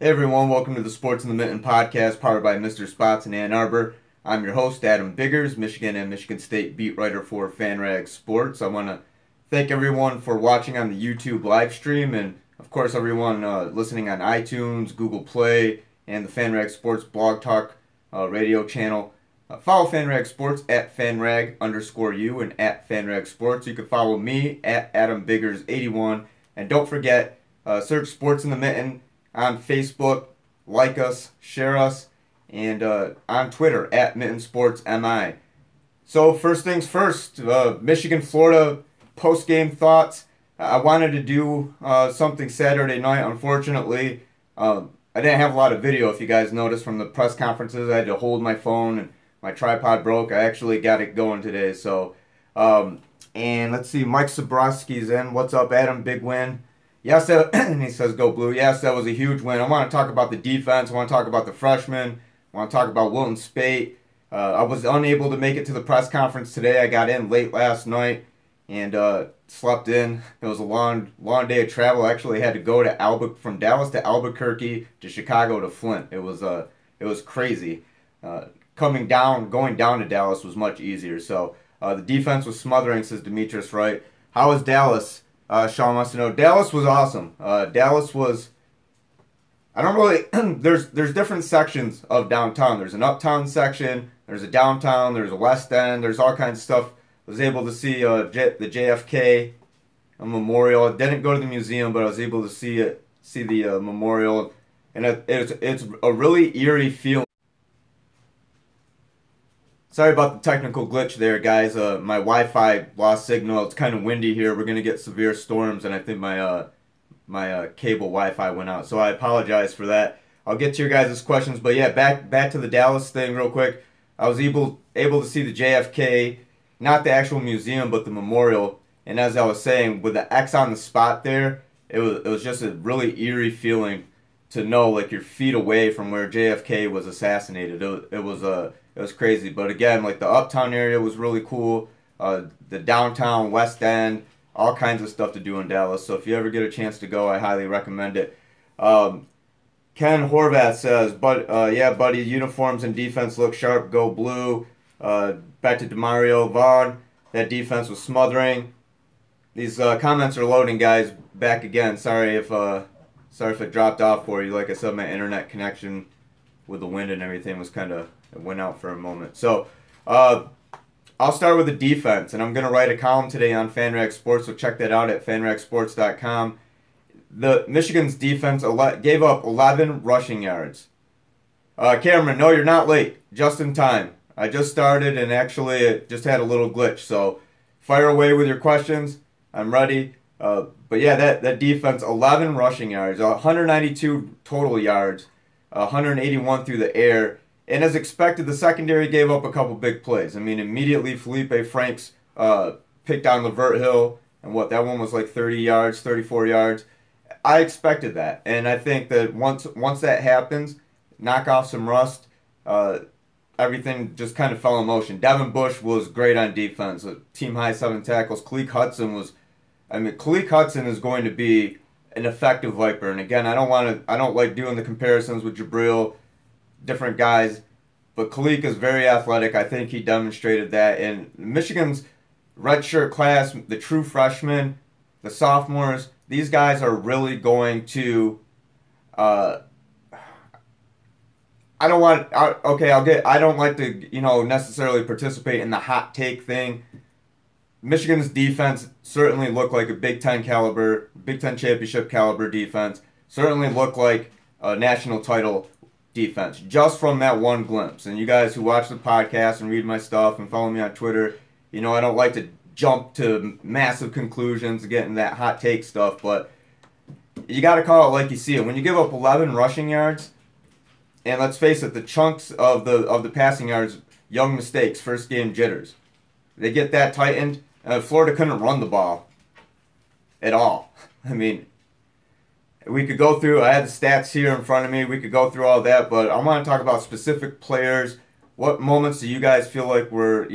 Hey everyone, welcome to the Sports in the Mitten podcast powered by Mr. Spots in Ann Arbor. I'm your host, Adam Biggers, Michigan and Michigan State beat writer for FanRag Sports. I want to thank everyone for watching on the YouTube live stream and, of course, everyone listening on iTunes, Google Play, and the FanRag Sports Blog Talk radio channel. Follow FanRag Sports at FanRag_U and at FanRag Sports. You can follow me at Adam Biggers81. And don't forget, search Sports in the Mitten on Facebook, like us, share us, and on Twitter at Mitten Sports MI. So first things first, Michigan-Florida post-game thoughts. I wanted to do something Saturday night. Unfortunately, I didn't have a lot of video, if you guys noticed, from the press conferences. I had to hold my phone, and my tripod broke. I actually got it going today. So, and let's see, Mike Sabrowski's in. What's up, Adam? Big win. Yes, and he says go blue. Yes, that was a huge win. I want to talk about the defense. I want to talk about the freshmen. I want to talk about Wilton Speight. I was unable to make it to the press conference today. I got in late last night and slept in. It was a long day of travel. I actually had to go to from Dallas to Albuquerque to Chicago to Flint. It was crazy. Going down to Dallas was much easier. So the defense was smothering, says Demetrius Wright. How was Dallas? Sean wants to know. Dallas was awesome. Dallas was. I don't really. there's different sections of downtown. There's an uptown section. There's a downtown. There's a west end. There's all kinds of stuff. I was able to see the JFK memorial. I didn't go to the museum, but I was able to see the memorial, and it's a really eerie feeling. Sorry about the technical glitch there, guys. My Wi-Fi lost signal. It's kind of windy here. We're gonna get severe storms, and I think my cable Wi-Fi went out. So I apologize for that. I'll get to your guys' questions, but yeah, back to the Dallas thing real quick. I was able to see the JFK, not the actual museum, but the memorial. And as I was saying, with the X on the spot there, it was just a really eerie feeling to know like you're feet away from where JFK was assassinated. It was crazy. But again, like the uptown area was really cool. The downtown, west end, all kinds of stuff to do in Dallas. So if you ever get a chance to go, I highly recommend it. Ken Horvath says, but yeah, buddy, uniforms and defense look sharp. Go blue. Back to Demario Vaughn. That defense was smothering. These comments are loading, guys. Back again. Sorry if it dropped off for you. Like I said, my internet connection with the wind and everything was it went out for a moment. So, I'll start with the defense, and I'm going to write a column today on FanRag Sports, so check that out at fanragsports.com. The Michigan's defense gave up 11 rushing yards. Cameron, no, you're not late. Just in time. I just started, and actually it just had a little glitch, so fire away with your questions. I'm ready. But yeah, that defense, 11 rushing yards, 192 total yards, 181 through the air. And as expected, the secondary gave up a couple big plays. I mean, immediately Felipe Franks picked on Levert Hill, and that one was like 30 yards, 34 yards. I expected that, and I think that once that happens, knock off some rust, everything just kind of fell in motion. Devin Bush was great on defense, team high 7 tackles. Khaleke Hudson is going to be an effective Viper, and again, I don't like doing the comparisons with Jabril, different guys, but Khaleke is very athletic. I think he demonstrated that. And Michigan's redshirt class, the true freshmen, the sophomores, these guys are really going to. I don't like to necessarily participate in the hot take thing. Michigan's defense certainly looked like a Big Ten championship caliber defense. Certainly looked like a national title defense, just from that one glimpse. And you guys who watch the podcast and read my stuff and follow me on Twitter, I don't like to jump to massive conclusions, getting that hot take stuff, but you got to call it like you see it. When you give up 11 rushing yards, and let's face it, the chunks of the passing yards, young mistakes, first game jitters, they get that tightened. Florida couldn't run the ball at all. I mean, we could go through, I had the stats here in front of me, we could go through all that, but I want to talk about specific players. What moments do you guys feel like were,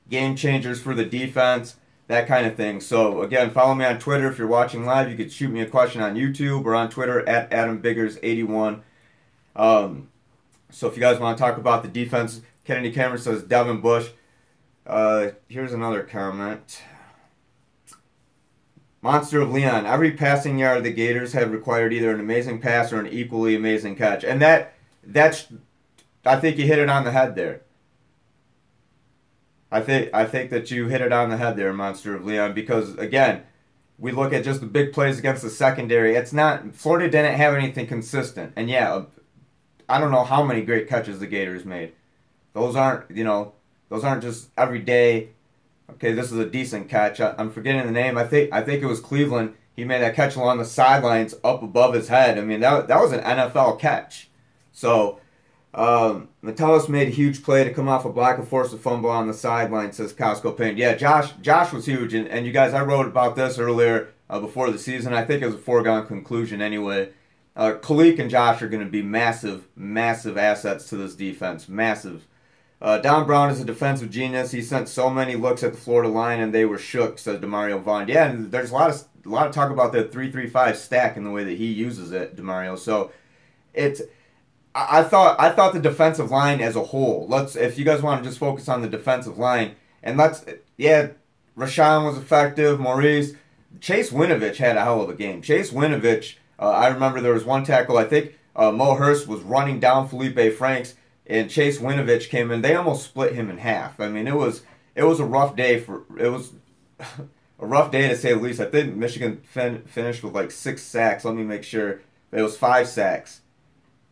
game changers for the defense? that kind of thing. So again, follow me on Twitter if you're watching live. You could shoot me a question on YouTube or on Twitter at AdamBiggers81. So if you guys want to talk about the defense, Kennedy Cameron says Devin Bush. Here's another comment. Monster of Leon. Every passing yard of the Gators have required either an amazing pass or an equally amazing catch. And that's I think you hit it on the head there. I think that you hit it on the head there, Monster of Leon, because again, we look at just the big plays against the secondary. It's not Florida didn't have anything consistent. And yeah, I don't know how many great catches the Gators made. Those aren't, those aren't just every day. Okay, this is a decent catch. I'm forgetting the name. I think it was Cleveland. He made that catch along the sidelines up above his head. I mean, that was an NFL catch. So, Metellus made a huge play to come off a block and force a fumble on the sideline, says Costco Paint. Yeah, Josh was huge. And you guys, I wrote about this earlier before the season. I think it was a foregone conclusion anyway. Kalik and Josh are going to be massive, massive assets to this defense. Massive. Don Brown is a defensive genius. He sent so many looks at the Florida line and they were shook, said DeMario Vaughn. Yeah, and there's a lot of talk about that 3-3-5 stack and the way that he uses it, DeMario. So I thought the defensive line as a whole. If you guys want to just focus on the defensive line, and Rashawn was effective. Maurice, Chase Winovich had a hell of a game. Chase Winovich, I remember there was one tackle. I think Mo Hurst was running down Felipe Franks. And Chase Winovich came in. They almost split him in half. I mean, it was a rough day a rough day to say the least. I think Michigan finished with like 6 sacks. Let me make sure. It was 5 sacks,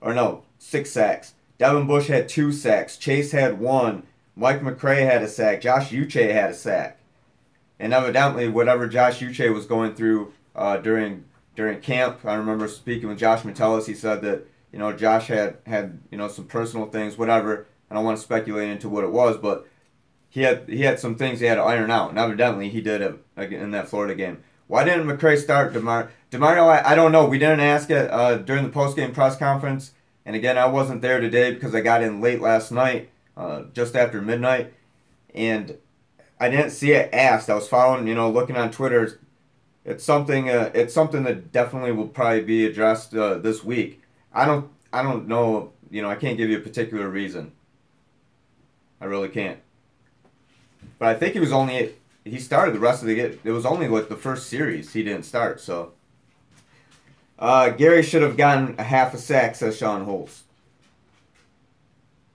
or no, 6 sacks. Devin Bush had 2 sacks. Chase had 1. Mike McCray had a sack. Josh Uche had a sack. And evidently, whatever Josh Uche was going through during camp, I remember speaking with Josh Metellus. He said that, Josh had some personal things, whatever. I don't want to speculate into what it was, but he had some things he had to iron out, and evidently he did it in that Florida game. Why didn't McCray start DeMario? I don't know. We didn't ask it during the postgame press conference, and again, I wasn't there today because I got in late last night, just after midnight, and I didn't see it asked. I was following, looking on Twitter. It's something that definitely will probably be addressed this week. I don't know, I can't give you a particular reason. I really can't. But I think he started the rest of the game. It was only like the first series he didn't start, so. Gary should have gotten a half a sack, says Sean Holtz.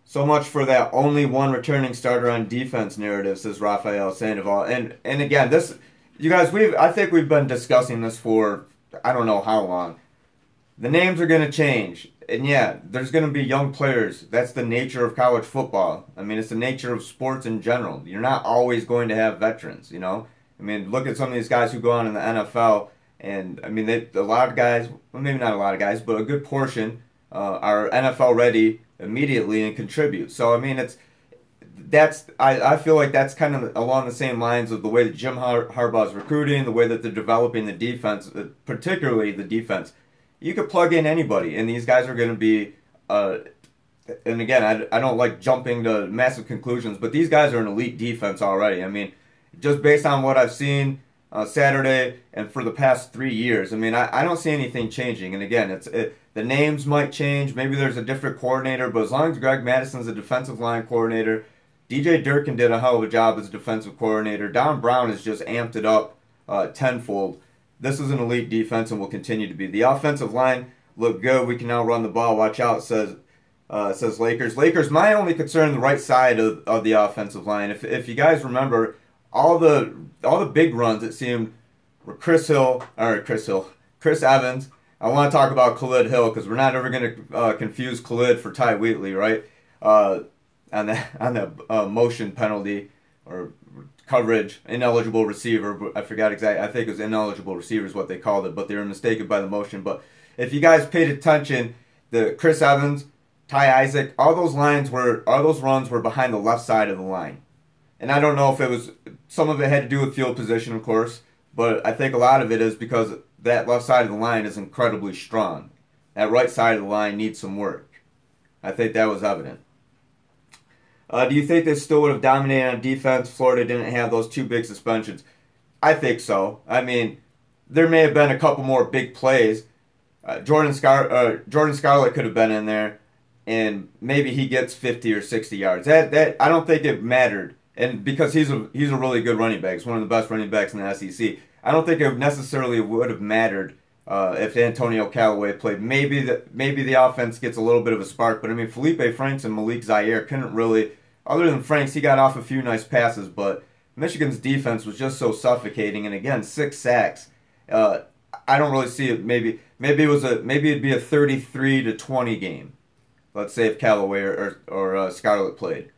So much for that only one returning starter on defense narrative, says Rafael Sandoval. And again, you guys, I think we've been discussing this for I don't know how long. The names are going to change. And yeah, there's going to be young players. That's the nature of college football. I mean, it's the nature of sports in general. You're not always going to have veterans, I mean, look at some of these guys who go on in the NFL. And, I mean, a lot of guys, well, maybe not a lot of guys, but a good portion are NFL ready immediately and contribute. So, I mean, I feel like that's kind of along the same lines of the way that Jim Harbaugh's recruiting, the way that they're developing the defense, particularly the defense. You could plug in anybody, and these guys are going to be, and again, I don't like jumping to massive conclusions, but these guys are an elite defense already. I mean, just based on what I've seen Saturday and for the past 3 years, I mean, I don't see anything changing. And again, the names might change. Maybe there's a different coordinator, but as long as Greg Madison's a defensive line coordinator, DJ Durkin did a hell of a job as a defensive coordinator. Don Brown has just amped it up tenfold. This is an elite defense and will continue to be. The offensive line looked good. We can now run the ball. Watch out, says Lakers. Lakers, my only concern, the right side of the offensive line. If you guys remember, all the big runs, it seemed, were Chris Evans. I want to talk about Khalid Hill because we're not ever going to confuse Khalid for Ty Wheatley, right? On the motion penalty or coverage, ineligible receiver. I forgot exactly. I think it was ineligible receiver is what they called it, but they were mistaken by the motion. But if you guys paid attention, the Chris Evans, Ty Isaac, all those runs were behind the left side of the line. And I don't know if some of it had to do with field position, of course, but I think a lot of it is because that left side of the line is incredibly strong. That right side of the line needs some work. I think that was evident. Do you think they still would have dominated on defense? Florida didn't have those 2 big suspensions. I think so. I mean, there may have been a couple more big plays. Jordan Scarlett could have been in there, and maybe he gets 50 or 60 yards. That I don't think it mattered, and because he's a really good running back, he's one of the best running backs in the SEC. I don't think it necessarily would have mattered if Antonio Callaway played. Maybe the offense gets a little bit of a spark, but I mean Felipe Franks and Malik Zaire couldn't really. Other than Franks, he got off a few nice passes, but Michigan's defense was just so suffocating. And again, 6 sacks. Uh, I don't really see it. Maybe it'd be a 33-20 game. Let's say if Callaway or Scarlett played.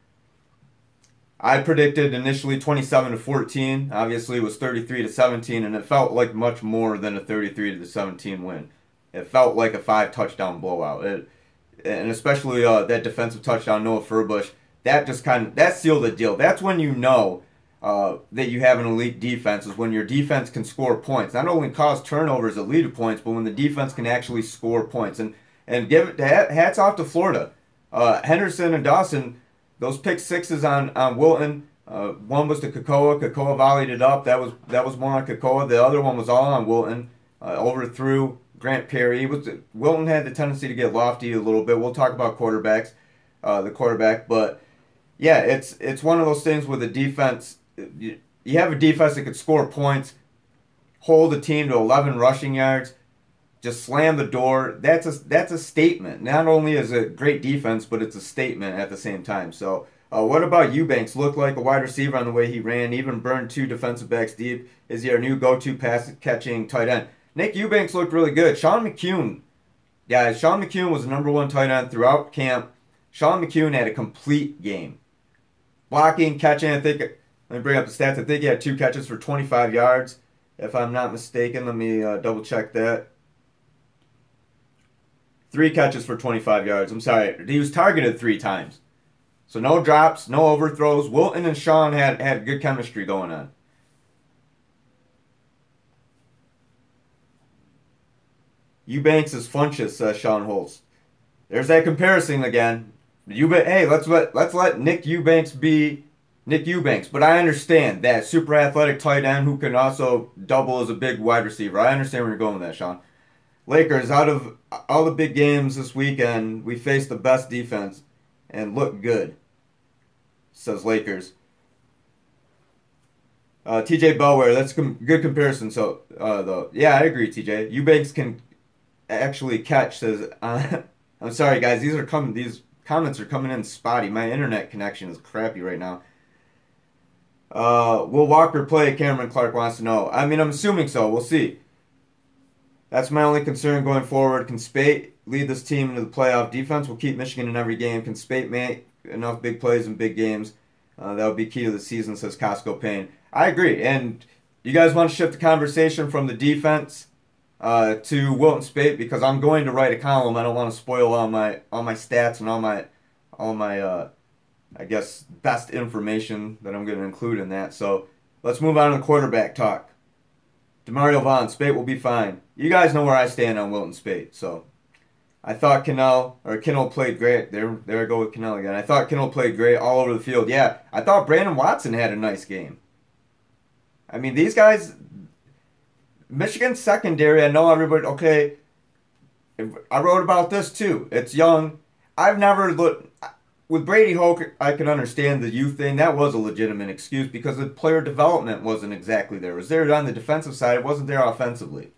I predicted initially 27-14. Obviously, it was 33-17, and it felt like much more than a 33-17 win. It felt like a 5 touchdown blowout. And especially that defensive touchdown, Noah Furbush, that sealed the deal. That's when you know that you have an elite defense, is when your defense can score points. Not only cause turnovers that lead to points, but when the defense can actually score points. And hats off to Florida. Henderson and Dawson, those pick sixes on Wilton. One was to Kakoa. Kakoa volleyed it up. That was more on Kakoa. The other one was all on Wilton. Overthrew Grant Perry. Wilton had the tendency to get lofty a little bit. We'll talk about the quarterback, but yeah, it's one of those things where the defense. You have a defense that could score points, hold a team to 11 rushing yards, just slam the door. That's a statement. Not only is it great defense, but it's a statement at the same time. So, what about Eubanks? Looked like a wide receiver on the way he ran. Even burned 2 defensive backs deep. Is he our new go-to pass catching tight end? Nick Eubanks looked really good. Sean McCune was the number 1 tight end throughout camp. Sean McCune had a complete game. Blocking, catching, let me bring up the stats. I think he had 2 catches for 25 yards, if I'm not mistaken. Let me double check that. 3 catches for 25 yards. I'm sorry. He was targeted 3 times. So no drops, no overthrows. Wilton and Sean had good chemistry going on. Eubanks is funchous, says Sean Holtz. There's that comparison again. Hey, let's let Nick Eubanks be Nick Eubanks. But I understand that super athletic tight end who can also double as a big wide receiver. I understand where you're going with that, Sean. Lakers, out of all the big games this weekend, we faced the best defense and looked good, says Lakers. TJ Bellware, that's a good comparison. So, though, yeah, I agree, TJ. Eubanks can actually catch. Says, I'm sorry, guys. These comments are coming in spotty. My internet connection is crappy right now. Will Walker play? Cameron Clark wants to know. I mean, I'm assuming so. We'll see. That's my only concern going forward. Can Speight lead this team into the playoff? Defense will keep Michigan in every game. Can Speight make enough big plays in big games? That would be key to the season, says Costco Payne. I agree. And you guys want to shift the conversation from the defense to Wilton Speight, because I'm going to write a column. I don't want to spoil all my stats and all my I guess best information that I'm going to include in that. So let's move on to the quarterback talk. Demario Vaughn, Speight will be fine. You guys know where I stand on Wilton Speight. So I thought Kinnell played great. There I go with Kinnell again. I thought Kinnell played great all over the field. Yeah, I thought Brandon Watson had a nice game. I mean, these guys, Michigan secondary, I know everybody, okay, I wrote about this too. It's young. I've never looked, with Brady Hoke, I can understand the youth thing. That was a legitimate excuse because the player development wasn't exactly there. It was there on the defensive side. It wasn't there offensively.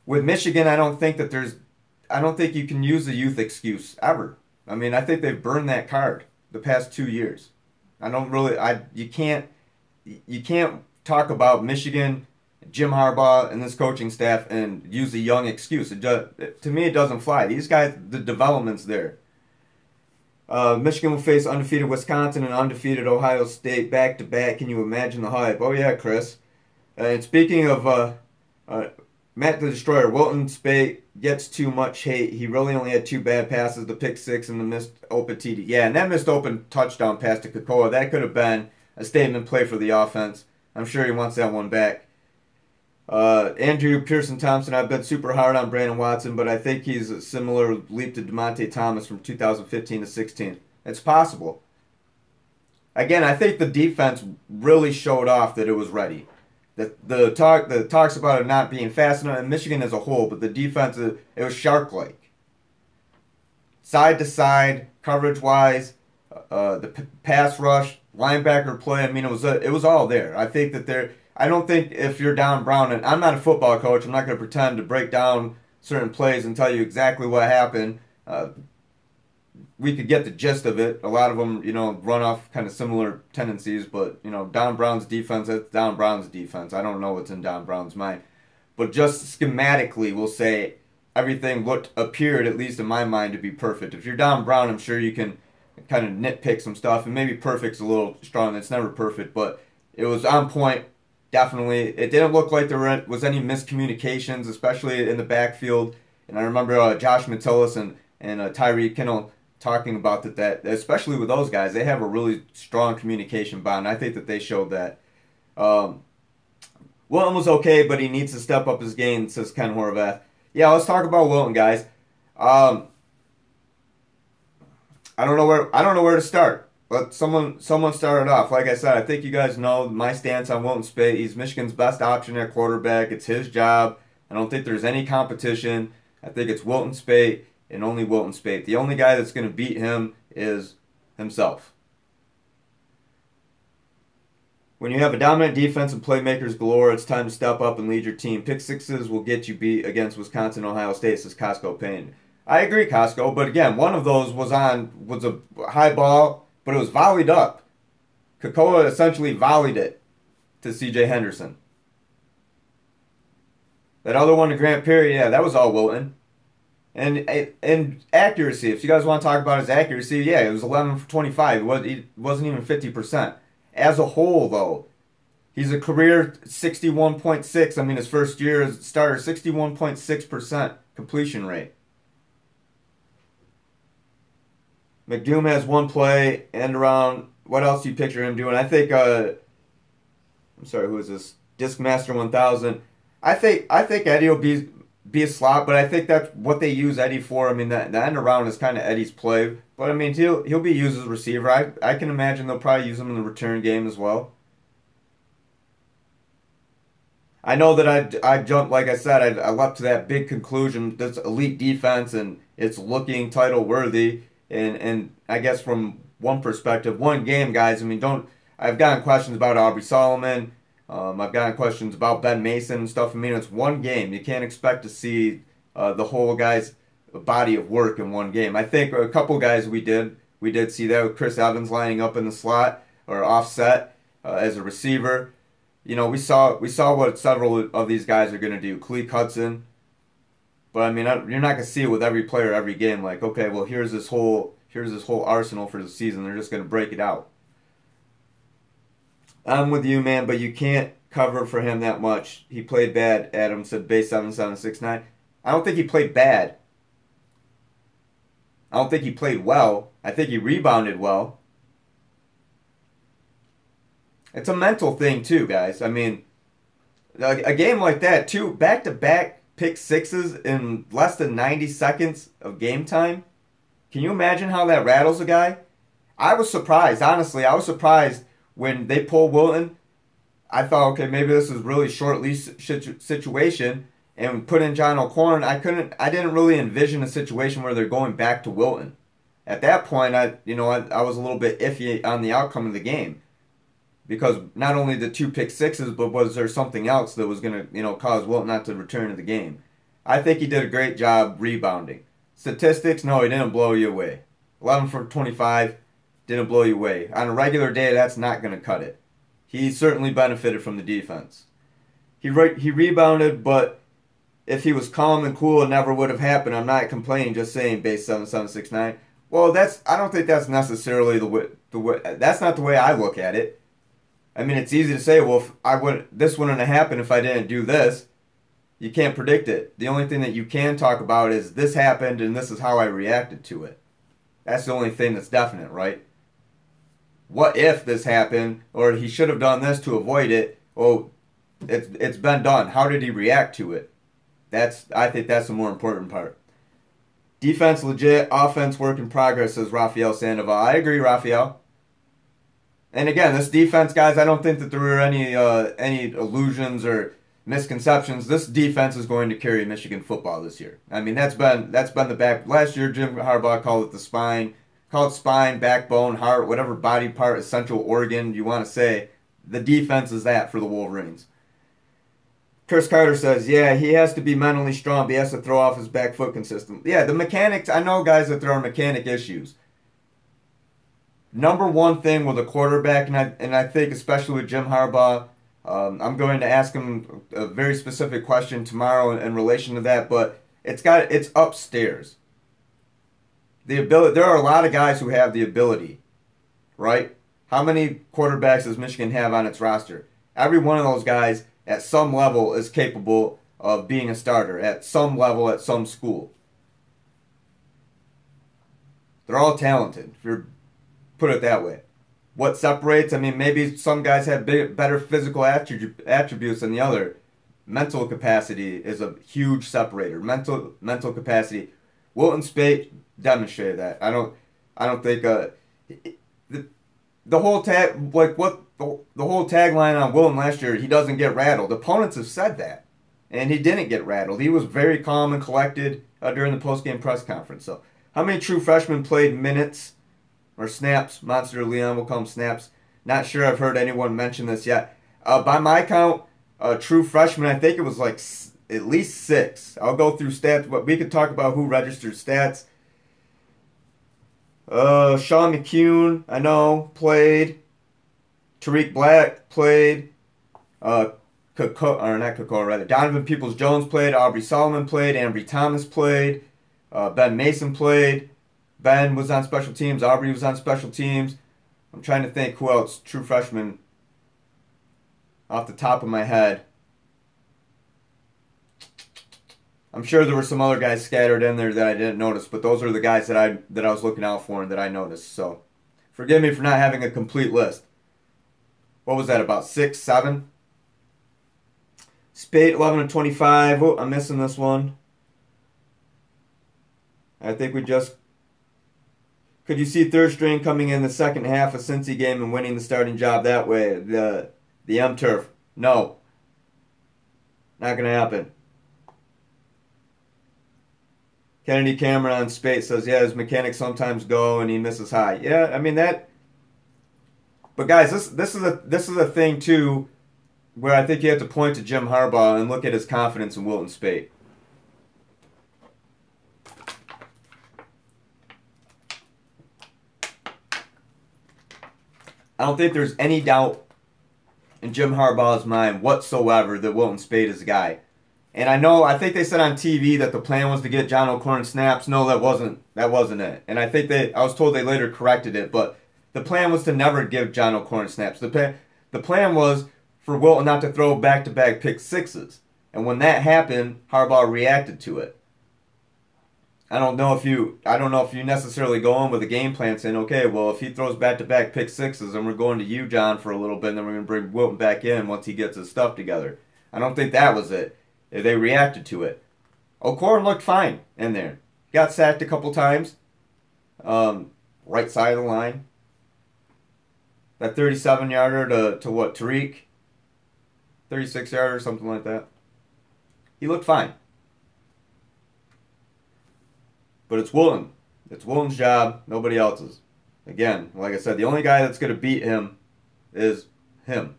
With Michigan, I don't think you can use the youth excuse ever. I mean, I think they've burned that card the past 2 years. You can't talk about Michigan, Jim Harbaugh, and this coaching staff and use the young excuse. To me, it doesn't fly. These guys, the development's there. Michigan will face undefeated Wisconsin and undefeated Ohio State back-to-back. Can you imagine the hype? Oh, yeah, Chris. And speaking of Matt the Destroyer, Wilton Speight gets too much hate. He really only had 2 bad passes, the pick 6 and the missed open TD. Yeah, and that missed open touchdown pass to Kakoa, that could have been a statement play for the offense. I'm sure he wants that one back. Andrew Pearson Thompson, I've been super hard on Brandon Watson, but I think he's a similar leap to DeMonte Thomas from 2015 to 16. It's possible. Again, I think the defense really showed off that it was ready. The talks about it not being fast enough in Michigan as a whole, but the defense it was shark-like, side to side, coverage wise, pass rush, linebacker play. I mean, it was all there. I think that there. I don't think if you're down Brown, and I'm not a football coach, I'm not going to pretend to break down certain plays and tell you exactly what happened. We could get the gist of it. A lot of them, run off kind of similar tendencies, but Don Brown's defense, that's Don Brown's defense. I don't know what's in Don Brown's mind, but just schematically, we'll say everything appeared, at least in my mind, to be perfect. If you're Don Brown, I'm sure you can kind of nitpick some stuff, and maybe perfect's a little strong. It's never perfect, but it was on point. Definitely, it didn't look like there was any miscommunications, especially in the backfield. And I remember Josh Metellus and Tyree Kinnell talking about that especially with those guys, they have a really strong communication bond. I think that they showed that. Wilton was okay, but he needs to step up his game, says Ken Horvath. Yeah, let's talk about Wilton, guys. I don't know where to start. But someone started off. Like I said, I think you guys know my stance on Wilton Speight. He's Michigan's best option at quarterback. It's his job. I don't think there's any competition. I think it's Wilton Speight and only Wilton Speight. The only guy that's going to beat him is himself. When you have a dominant defense and playmakers galore, it's time to step up and lead your team. Pick sixes will get you beat against Wisconsin and Ohio State, says Costco Payne. I agree, Costco, but again, one of those was a high ball, but it was volleyed up. Kakoa essentially volleyed it to C.J. Henderson. That other one to Grant Perry, yeah, that was all Wilton. And accuracy, if you guys want to talk about his accuracy, yeah, it was 11 for 25. It wasn't even 50%. As a whole, though, he's a career 61.6. I mean, his first year as a starter, 61.6% completion rate. McDoom has one play, and around. What else do you picture him doing? I think. I'm sorry, who is this? Discmaster 1000. I think Eddie will be a slot, but I think that's what they use Eddie for. I mean, the end around is kind of Eddie's play, but I mean, he'll be used as a receiver. I can imagine they'll probably use him in the return game as well. I know that I jumped, like I said, I leapt to that big conclusion. That's elite defense, and it's looking title worthy. And I guess from one perspective, one game, guys. I mean, I've gotten questions about Aubrey Solomon. I've gotten questions about Ben Mason and stuff. I mean, it's one game. You can't expect to see the whole guy's body of work in one game. I think a couple guys we did see that with Chris Evans lining up in the slot or offset as a receiver. We saw what several of these guys are going to do. Khaleke Hudson. But I mean, you're not going to see it with every player every game. Like, okay, well, here's this whole arsenal for the season. They're just going to break it out. I'm with you, man, but you can't cover for him that much. He played bad, Adam said, base 7769. I don't think he played bad. I don't think he played well. I think he rebounded well. It's a mental thing, too, guys. I mean, a game like that, too, back-to-back pick sixes in less than 90 seconds of game time. Can you imagine how that rattles a guy? I was surprised, honestly. I was surprised when they pulled Wilton. I thought, okay, maybe this is really short leash situation, and put in John O'Corn. I didn't really envision a situation where they're going back to Wilton. At that point, I was a little bit iffy on the outcome of the game, because not only the two pick sixes, but was there something else that was going to cause Wilton not to return to the game? I think he did a great job rebounding. Statistics, no, he didn't blow you away. 11 for 25. Didn't blow you away. On a regular day, that's not going to cut it. He certainly benefited from the defense. He rebounded, but if he was calm and cool, it never would have happened. I'm not complaining, just saying base 7769. Well, I don't think that's necessarily the way. That's not the way I look at it. I mean, it's easy to say, well, this wouldn't have happened if I didn't do this. You can't predict it. The only thing that you can talk about is this happened and this is how I reacted to it. That's the only thing that's definite, right? What if this happened, or he should have done this to avoid it? Oh, it's been done. How did he react to it? I think that's the more important part. Defense legit, offense work in progress, says Rafael Sandoval. I agree, Rafael. And again, this defense, guys, I don't think that there are any illusions or misconceptions. This defense is going to carry Michigan football this year. I mean, that's been the back. Last year, Jim Harbaugh called it the spine, backbone, heart, whatever body part, essential organ you want to say. The defense is that for the Wolverines. Chris Carter says, yeah, he has to be mentally strong, but he has to throw off his back foot consistently. Yeah, the mechanics, I know, guys, that there are mechanic issues. Number one thing with a quarterback, and I think especially with Jim Harbaugh, I'm going to ask him a very specific question tomorrow in relation to that, but it's upstairs. The ability, there are a lot of guys who have the ability, right? How many quarterbacks does Michigan have on its roster? Every one of those guys at some level is capable of being a starter at some level at some school. They're all talented, if you put it that way. What separates? I mean, maybe some guys have better physical attributes than the other. Mental capacity is a huge separator. Mental capacity. Wilton Speight demonstrated that. I don't think the whole tagline on Wilton last year, he doesn't get rattled. Opponents have said that, and he didn't get rattled. He was very calm and collected during the postgame press conference. So, how many true freshmen played minutes or snaps? Monster Leon will call them snaps. Not sure I've heard anyone mention this yet. By my count, true freshmen, I think it was like at least 6. I'll go through stats, but we could talk about who registered stats. Sean McCune, I know, played. Tariq Black played. Donovan Peoples-Jones played. Aubrey Solomon played. Ambry Thomas played. Ben Mason played. Ben was on special teams. Aubrey was on special teams. I'm trying to think who else. True freshman off the top of my head. I'm sure there were some other guys scattered in there that I didn't notice, but those are the guys that I was looking out for and that I noticed. So, forgive me for not having a complete list. What was that, about 6, 7? Speight, 11 and 25. Oh, I'm missing this one. I think we just... Could you see third string coming in the second half of Cincy game and winning the starting job that way? The M-Turf. No. Not going to happen. Kennedy Cameron on Speight says, yeah, his mechanics sometimes go and he misses high. Yeah, I mean that. But guys, this is a thing too, where I think you have to point to Jim Harbaugh and look at his confidence in Wilton Speight. I don't think there's any doubt in Jim Harbaugh's mind whatsoever that Wilton Speight is the guy. And I think they said on TV that the plan was to get John O'Korn snaps. No, that wasn't it. And I think I was told they later corrected it, but the plan was to never give John O'Korn snaps. The plan was for Wilton not to throw back-to-back pick sixes. And when that happened, Harbaugh reacted to it. I don't know if you necessarily go on with a game plan saying, okay, well, if he throws back-to-back pick sixes, then we're going to you, John, for a little bit, and then we're going to bring Wilton back in once he gets his stuff together. I don't think that was it. They reacted to it. O'Korn looked fine in there. Got sacked a couple times. Right side of the line. That 37-yarder to what, Tariq? 36-yarder, something like that. He looked fine. But it's Wilton. It's Wilton's job, nobody else's. Again, like I said, the only guy that's going to beat him is him.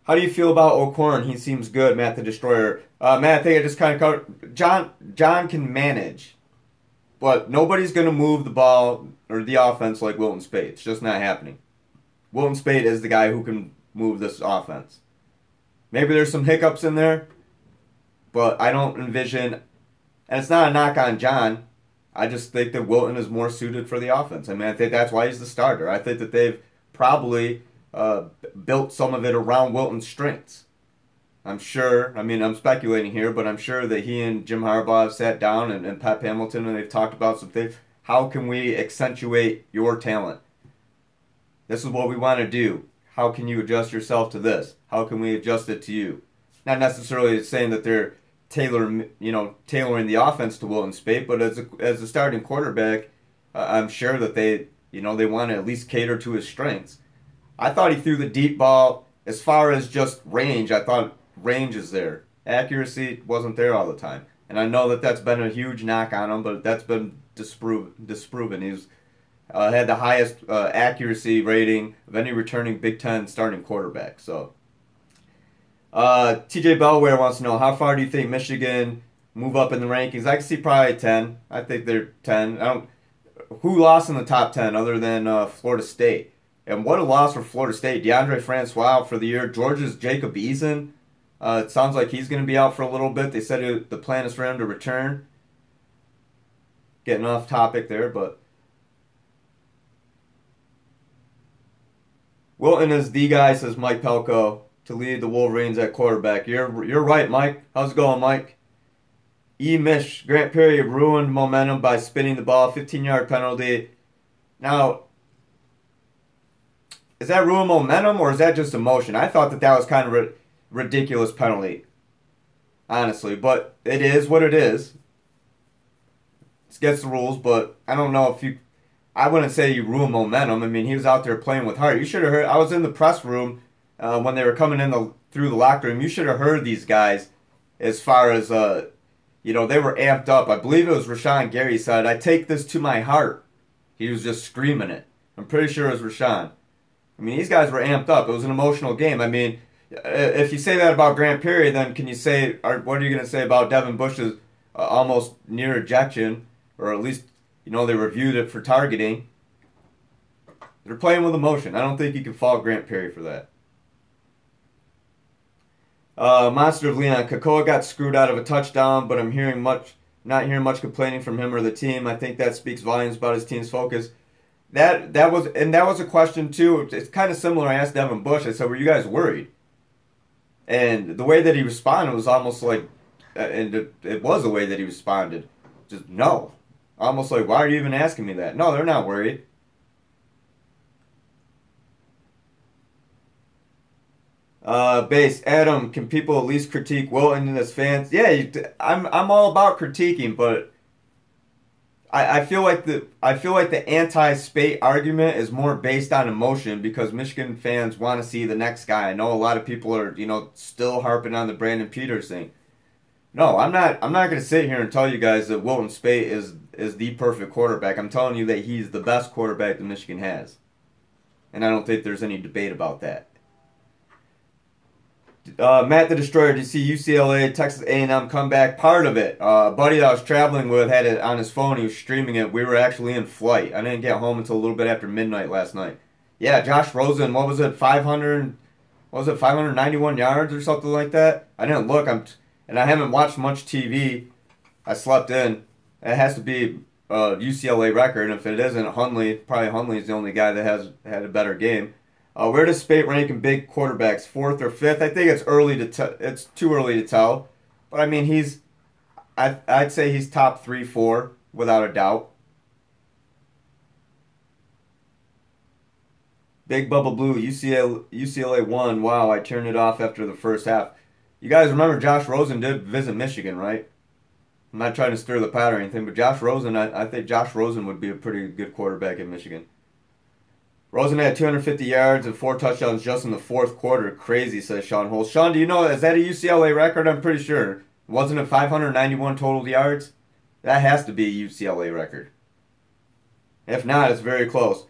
How do you feel about O'Korn? He seems good, Matt the Destroyer. Matt, I think I just kind of covered. John can manage, but nobody's going to move the ball or the offense like Wilton Speight. It's just not happening. Wilton Speight is the guy who can move this offense. Maybe there's some hiccups in there, but I don't envision, and it's not a knock on John. I just think that Wilton is more suited for the offense. I mean, I think that's why he's the starter. I think that they've probably built some of it around Wilton's strengths. I'm sure, I mean, I'm speculating here, but I'm sure that he and Jim Harbaugh have sat down and Pep Hamilton and they've talked about some things. How can we accentuate your talent? This is what we want to do. How can you adjust yourself to this? How can we adjust it to you? Not necessarily saying that they're tailoring the offense to Wilton Speight, but as a starting quarterback, I'm sure that they want to at least cater to his strengths. I thought he threw the deep ball. As far as just range, I thought range is there. Accuracy wasn't there all the time. And I know that that's been a huge knock on him, but that's been disproven. He's had the highest accuracy rating of any returning Big Ten starting quarterback. So, TJ Bellware wants to know, how far do you think Michigan move up in the rankings? I can see probably 10. I think they're 10. I don't. Who lost in the top 10 other than Florida State? And what a loss for Florida State. DeAndre Francois out for the year. Georgia's Jacob Eason. It sounds like he's going to be out for a little bit. They said the plan is for him to return. Getting off topic there, but Wilton is the guy, says Mike Pelko, to lead the Wolverines at quarterback. You're right, Mike. How's it going, Mike? Mish, Grant Perry ruined momentum by spinning the ball, 15-yard penalty. Now, is that ruined momentum or is that just emotion? I thought that was kind of a ridiculous penalty, honestly. But it is what it is. It's against the rules, but I don't know if you... I wouldn't say you ruined momentum. I mean, he was out there playing with heart. You should have heard... I was in the press room when they were coming in through the locker room. You should have heard these guys as far as... they were amped up. I believe it was Rashawn Gary said, "I take this to my heart." He was just screaming it. I'm pretty sure it was Rashawn. I mean, these guys were amped up. It was an emotional game. I mean, if you say that about Grant Perry, then can you say, or what are you going to say about Devin Bush's almost near ejection, or at least, they reviewed it for targeting? They're playing with emotion. I don't think you can fault Grant Perry for that. Monster of Leon, Kakoa got screwed out of a touchdown, but I'm not hearing much complaining from him or the team. I think that speaks volumes about his team's focus. That was a question too. It's kind of similar. I asked Devin Bush. I said, "Were you guys worried?" And the way that he responded was almost like, and it was the way that he responded. Just no, almost like, "Why are you even asking me that?" No, they're not worried. Base Adam, can people at least critique Wilton and his fans? Yeah, I'm all about critiquing, but I feel like the anti-Speight argument is more based on emotion because Michigan fans want to see the next guy. I know a lot of people are still harping on the Brandon Peters thing. No, I'm not going to sit here and tell you guys that Wilton Speight is the perfect quarterback. I'm telling you that he's the best quarterback that Michigan has, and I don't think there's any debate about that. Matt the Destroyer, did you see UCLA, Texas A&M comeback? Part of it. A buddy that I was traveling with had it on his phone. He was streaming it. We were actually in flight. I didn't get home until a little bit after midnight last night. Yeah, Josh Rosen, what was it, 591 yards or something like that? I didn't look. And I haven't watched much TV. I slept in. It has to be a UCLA record. And if it isn't, probably Hundley's the only guy that has had a better game. Where does Speight rank in big quarterbacks? 4th or 5th? I think it's it's too early to tell. But I mean, I'd say he's top 3, 4 without a doubt. Big Bubba Blue, UCLA won. Wow, I turned it off after the first half. You guys remember Josh Rosen did visit Michigan, right? I'm not trying to stir the pot or anything, but Josh Rosen, I think Josh Rosen would be a pretty good quarterback in Michigan. Rosen had 250 yards and 4 touchdowns just in the 4th quarter. Crazy, says Sean Holtz. Sean, do you know, is that a UCLA record? I'm pretty sure. Wasn't it 591 total yards? That has to be a UCLA record. If not, it's very close.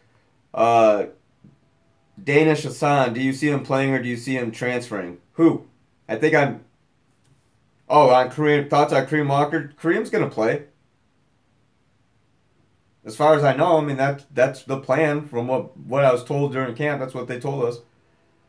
Danish Hassan, do you see him playing or do you see him transferring? Who? I think I'm... Oh, on Kareem, thoughts on Kareem Walker? Kareem's going to play. As far as I know, I mean, that's the plan from what I was told during camp. That's what they told us.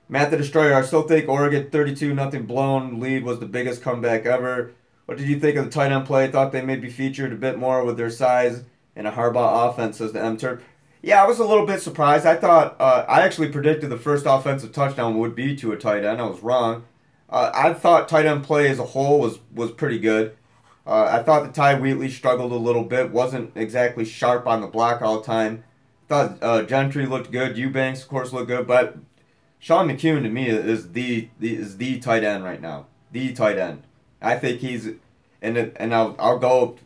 Matt the Destroyer, I still think Oregon 32-0 blown lead was the biggest comeback ever. What did you think of the tight end play? Thought they may be featured a bit more with their size and a Harbaugh offense, says the M-Turk. Yeah, I was a little bit surprised. I thought, I actually predicted the first offensive touchdown would be to a tight end. I was wrong. I thought tight end play as a whole was pretty good. I thought that Ty Wheatley struggled a little bit. Wasn't exactly sharp on the block all the time. Thought Gentry looked good. Eubanks, of course, looked good. But Sean McCune, to me, is the tight end right now. The tight end. I think he's... And I'll go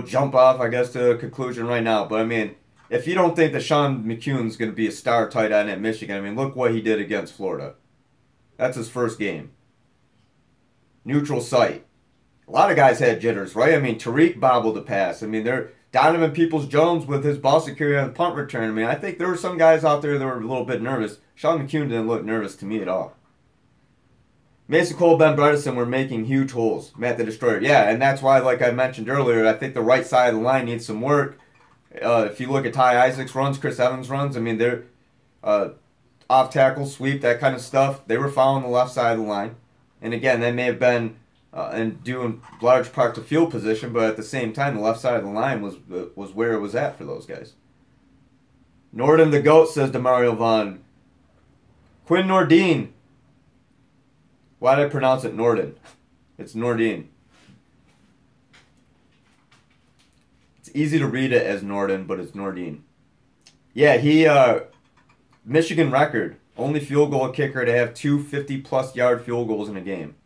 jump off, I guess, to a conclusion right now. But, I mean, if you don't think that Sean McCoon's going to be a star tight end at Michigan, I mean, look what he did against Florida. That's his first game. Neutral site. A lot of guys had jitters, right? I mean, Tariq bobbled the pass. I mean, Donovan Peoples-Jones with his ball security on the punt return. I mean, I think there were some guys out there that were a little bit nervous. Sean McCoon didn't look nervous to me at all. Mason Cole, Ben Bredesen were making huge holes. Matt the Destroyer. Yeah, and that's why, like I mentioned earlier, I think the right side of the line needs some work. If you look at Ty Isaacs' runs, Chris Evans' runs, I mean, they're off tackle, sweep, that kind of stuff. They were following the left side of the line. And again, that may have been and due in large part to field position, but at the same time, the left side of the line was where it was at for those guys. Norden the GOAT, says Demario Vaughn. Quinn Nordine. Why did I pronounce it Norden? It's Nordine. It's easy to read it as Norden, but it's Nordine. Yeah, he, Michigan record. Only field goal kicker to have 2 50-plus yard field goals in a game.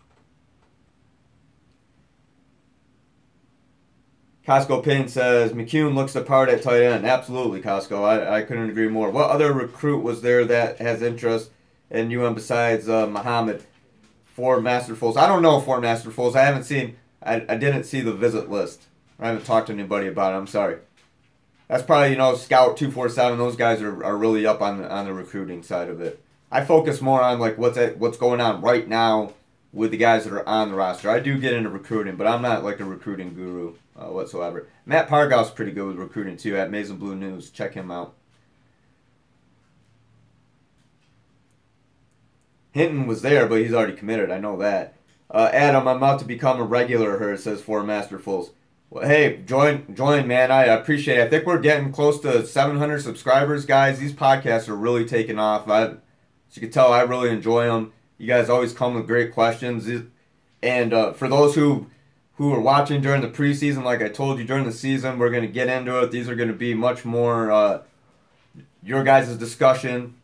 Costco Payne says, McCoon looks the part at tight end. Absolutely, Costco. I couldn't agree more. What other recruit was there that has interest in UM besides Muhammad? Ford Masterfuls. I don't know Ford Masterfuls. I haven't seen, I didn't see the visit list. I haven't talked to anybody about it. I'm sorry. That's probably, Scout 247. Those guys are really up on the recruiting side of it. I focus more on like what's going on right now with the guys that are on the roster. I do get into recruiting, but I'm not like a recruiting guru whatsoever. Matt Pargow's pretty good with recruiting too at Maize and Blue News. Check him out. Hinton was there, but he's already committed. I know that. Adam, I'm about to become a regular here, says Four Masterfuls. Well, hey, join, man. I appreciate it. I think we're getting close to 700 subscribers, guys. These podcasts are really taking off. As you can tell, I really enjoy them. You guys always come with great questions. And for those who are watching during the preseason, like I told you, during the season, we're going to get into it. These are going to be much more your guys' discussion.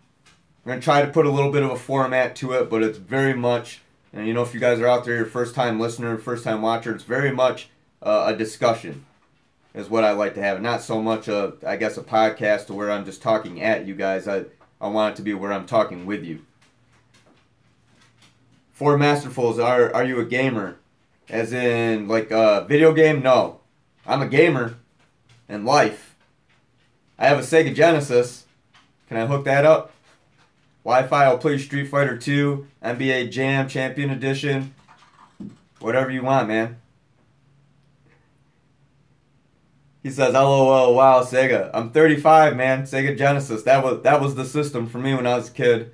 We're going to try to put a little bit of a format to it, but it's very much, and if you guys are out there, your first-time listener, first-time watcher, it's very much a discussion is what I like to have. Not so much, a podcast to where I'm just talking at you guys. I want it to be where I'm talking with you. Four Masterfuls, are you a gamer? As in, like, a video game? No. I'm a gamer in life. I have a Sega Genesis. Can I hook that up? Wi-Fi, I'll play Street Fighter 2, NBA Jam Champion Edition, whatever you want, man. He says, LOL, wow, Sega. I'm 35, man. Sega Genesis. That was the system for me when I was a kid.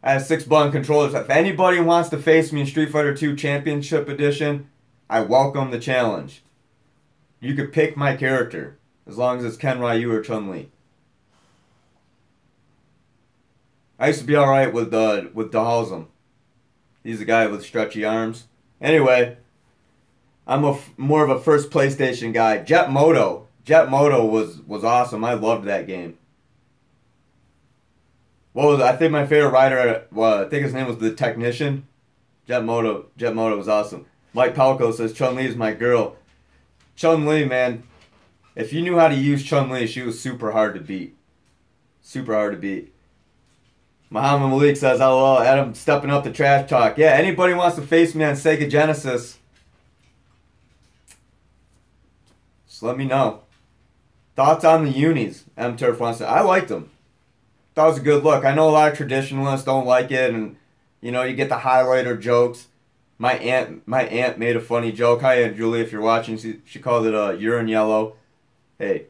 I have 6-button controllers. If anybody wants to face me in Street Fighter 2 Championship Edition, I welcome the challenge. You could pick my character, as long as it's Ken Ryu or Chun-Li. I used to be alright with Dahalzum. He's a guy with stretchy arms. Anyway, I'm more of a first PlayStation guy. Jet Moto was awesome. I loved that game. I think my favorite rider, I think his name was the Technician. Jet Moto was awesome. Mike Palco says, Chun-Li is my girl. Chun-Li, man. If you knew how to use Chun-Li, she was super hard to beat. Super hard to beat. Muhammad Malik says, LOL, Adam stepping up the trash talk. Yeah, anybody wants to face me on Sega Genesis, just let me know. Thoughts on the unis? M. Turf wants to. I liked them. That was a good look. I know a lot of traditionalists don't like it, and you get the highlighter jokes. My aunt made a funny joke. Hi, Aunt Julie, if you're watching. She called it urine yellow. Hey,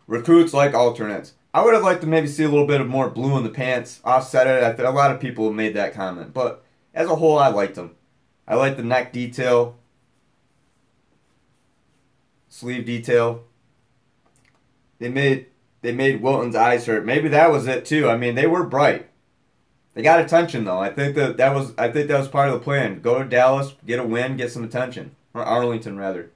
recruits like alternates. I would have liked to maybe see a little bit of more blue in the pants, offset it. A lot of people have made that comment, but as a whole, I liked them. I liked the neck detail, sleeve detail. They made Wilton's eyes hurt. Maybe that was it too. I mean, they were bright. They got attention though. I think that was part of the plan. Go to Dallas, get a win, get some attention, or Arlington rather.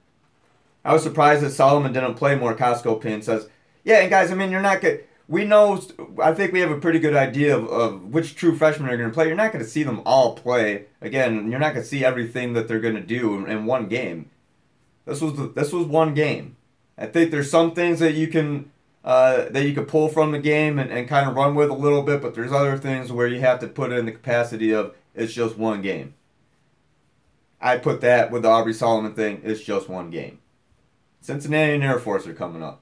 I was surprised that Solomon didn't play more. Costco Pin says. Yeah, and guys, I mean, you're not going to... We know... I think we have a pretty good idea of which true freshmen are going to play. You're not going to see them all play. Again, you're not going to see everything that they're going to do in one game. This was one game. I think there's some things that you can pull from the game and kind of run with a little bit, but there's other things where you have to put it in the capacity of it's just one game. I put that with the Aubrey Solomon thing. It's just one game. Cincinnati and Air Force are coming up.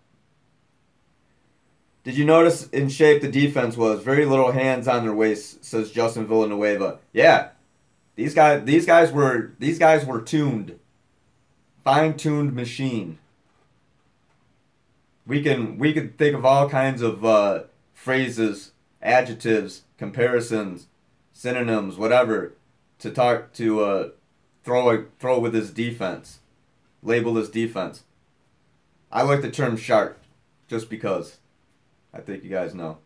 Did you notice in shape the defense was? Very little hands on their waist, says Justin Villanueva. Yeah, these guys were tuned, fine-tuned machine. We could think of all kinds of phrases, adjectives, comparisons, synonyms, whatever, to throw with this defense, label this defense. I like the term shark, just because. I think you guys know.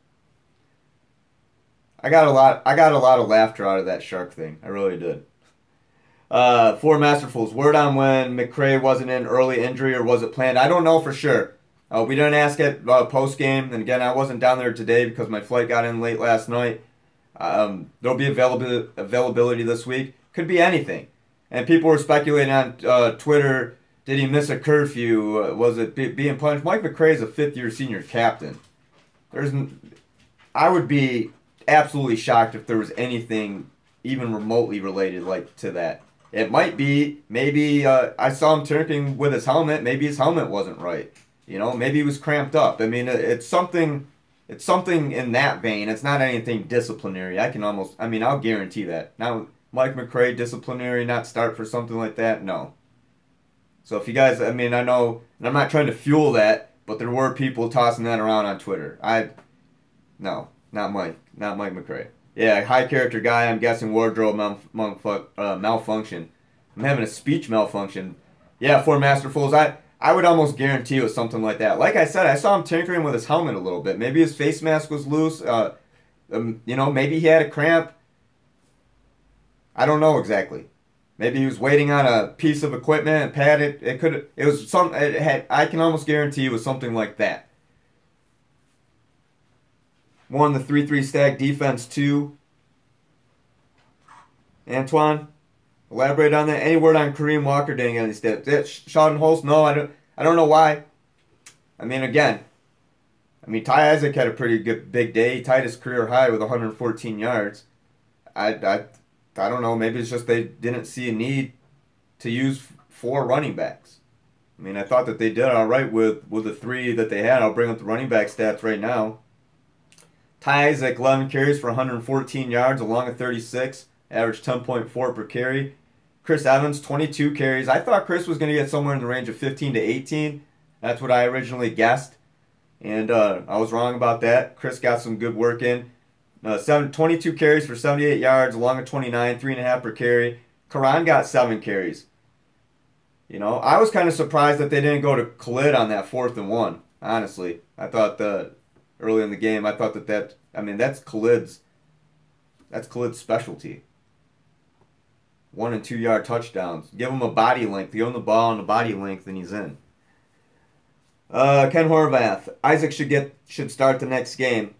I got a lot of laughter out of that shark thing. I really did. Four Masterfuls. Word on when McCray wasn't in early injury or was it planned? I don't know for sure. We didn't ask it post game, and again, I wasn't down there today because my flight got in late last night. There'll be availability this week. Could be anything. And people were speculating on Twitter. Did he miss a curfew? Was it being punished? Mike McCray is a fifth-year senior captain. I would be absolutely shocked if there was anything even remotely related to that. It might be, maybe I saw him tinkering with his helmet. Maybe his helmet wasn't right. Maybe he was cramped up. I mean, it's something in that vein. It's not anything disciplinary. I'll guarantee that. Now, Mike McCray, disciplinary, not start for something like that? No. So if you guys, I know, and I'm not trying to fuel that, but there were people tossing that around on Twitter. No, not Mike McCray. Yeah, high character guy. I'm guessing wardrobe malfunction. I'm having a speech malfunction. Yeah, for Masterfuls. I would almost guarantee it was something like that. Like I said, I saw him tinkering with his helmet a little bit. Maybe his face mask was loose. Maybe he had a cramp. I don't know exactly. Maybe he was waiting on a piece of equipment and pad it. I can almost guarantee it was something like that. One, the 3-3 stack defense. Two, Antoine, elaborate on that. Any word on Kareem Walker getting any steps? Sean Holst? No, I don't know why. Ty Isaac had a pretty good big day. He tied his career high with 114 yards. I don't know. Maybe it's just they didn't see a need to use 4 running backs. I thought that they did all right with the 3 that they had. I'll bring up the running back stats right now. Ty Isaac, 11 carries for 114 yards along a 36, average 10.4 per carry. Chris Evans, 22 carries. I thought Chris was going to get somewhere in the range of 15 to 18. That's what I originally guessed. And I was wrong about that. Chris got some good work in. 22 carries for 78 yards, along a 29, 3.5 per carry. Karan got 7 carries. I was kind of surprised that they didn't go to Khalid on that 4th and 1. Honestly, I thought early in the game, I thought that's Khalid's specialty. 1 and 2 yard touchdowns. Give him a body length. Give him the ball and the body length, and he's in. Ken Horvath. Isaac should start the next game.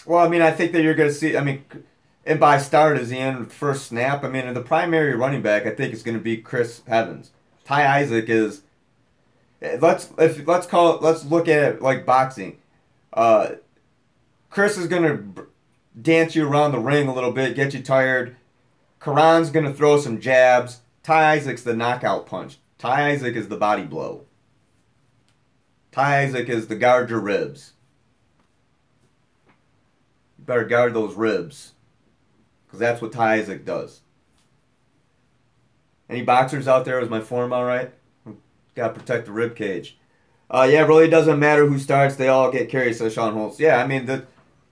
Well, I think that you're going to see, and by start is the end of the first snap. The primary running back, I think, is going to be Chris Evans. Ty Isaac is, let's look at it like boxing. Chris is going to dance you around the ring a little bit, get you tired. Karan's going to throw some jabs. Ty Isaac's the knockout punch. Ty Isaac is the body blow. Ty Isaac is the guard your ribs. You better guard those ribs. Because that's what Ty Isaac does. Any boxers out there? Is my form all right? Got to protect the rib cage. Yeah, it really doesn't matter who starts. They all get carries, says Sean Holtz. Yeah,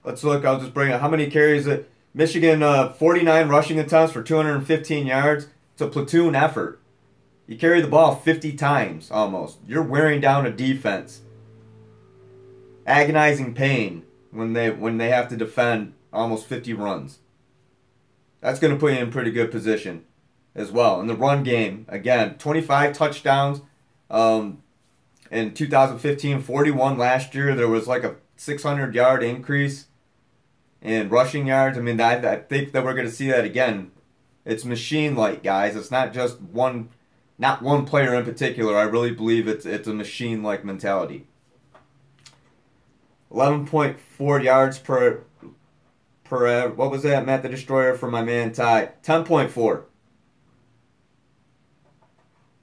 let's look. I'll just bring it. How many carries? Michigan, 49 rushing attempts for 215 yards. It's a platoon effort. You carry the ball 50 times almost. You're wearing down a defense. Agonizing pain when they have to defend almost 50 runs. That's going to put you in pretty good position as well. In the run game, again, 25 touchdowns in 2015, 41 last year. There was like a 600-yard increase in rushing yards. I think that we're going to see that again. It's machine-like, guys. It's not not one player in particular. I really believe it's a machine-like mentality. 11.4 yards per what was that, Matt the Destroyer, for my man Ty? 10.4.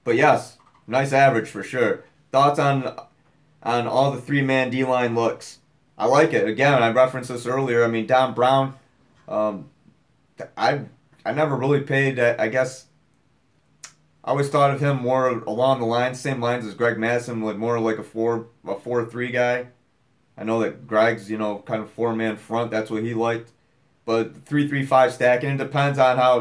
But yes, nice average for sure. Thoughts on all the three-man D-line looks? I like it. Again, I referenced this earlier. I mean, Don Brown, I never really paid, I guess, I always thought of him more along the lines, same lines as Greg Madison, like more like a 4-3 guy. I know that Greg's, kind of four-man front. That's what he liked. But 3-3-5 stack, and it depends on how,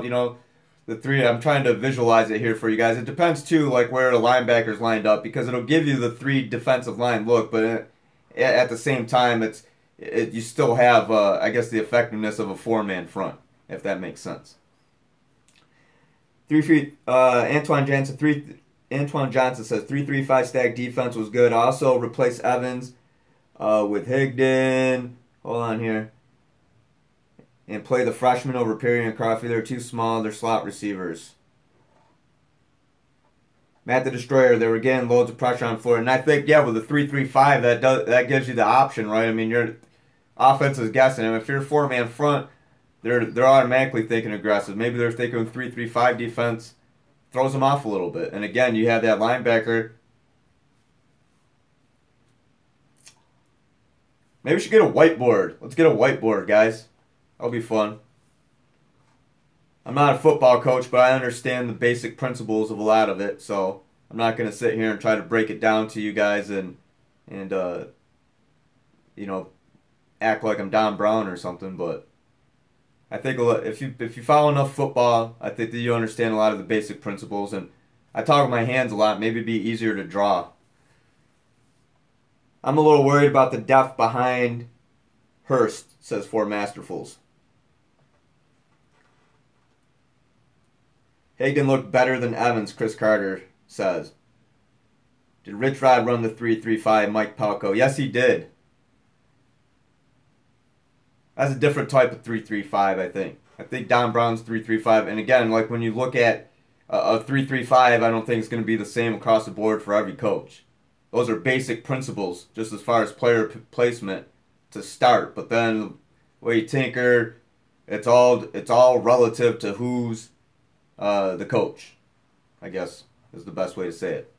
the three. I'm trying to visualize it here for you guys. It depends too, like where the linebackers lined up, because it'll give you the three defensive line look, but at the same time, you still have, I guess, the effectiveness of a four-man front, if that makes sense. 3 feet. Antoine Johnson says 3-3-5 stack defense was good. Also replaced Evans with Higdon. Hold on here. And play the freshman over Perry and Coffey. They're too small. They're slot receivers. Matt the Destroyer, they were getting loads of pressure on Florida. And I think, yeah, with the 3-3-5, that gives you the option, right? I mean, your offense is guessing. And if you're a four-man front, they're automatically thinking aggressive. Maybe they're thinking 3-3-5 defense. Throws them off a little bit. And again, you have that linebacker. Maybe we should get a whiteboard. Let's get a whiteboard, guys. That'll be fun. I'm not a football coach, but I understand the basic principles of a lot of it, so I'm not going to sit here and try to break it down to you guys and act like I'm Don Brown or something, but I think if you follow enough football, I think that you understand a lot of the basic principles, and I talk with my hands a lot. Maybe it'd be easier to draw. I'm a little worried about the depth behind Hurst, says Four Masterfuls. Higdon looked better than Evans, Chris Carter says. Did Rich Rod run the 3-3-5, Mike Palco? Yes, he did. That's a different type of 3-3-5, I think. I think Don Brown's 3-3-5. And again, like when you look at a 3-3-5, I don't think it's going to be the same across the board for every coach. Those are basic principles, just as far as player placement to start. But then the way you tinker, it's all relative to who's the coach, I guess, is the best way to say it.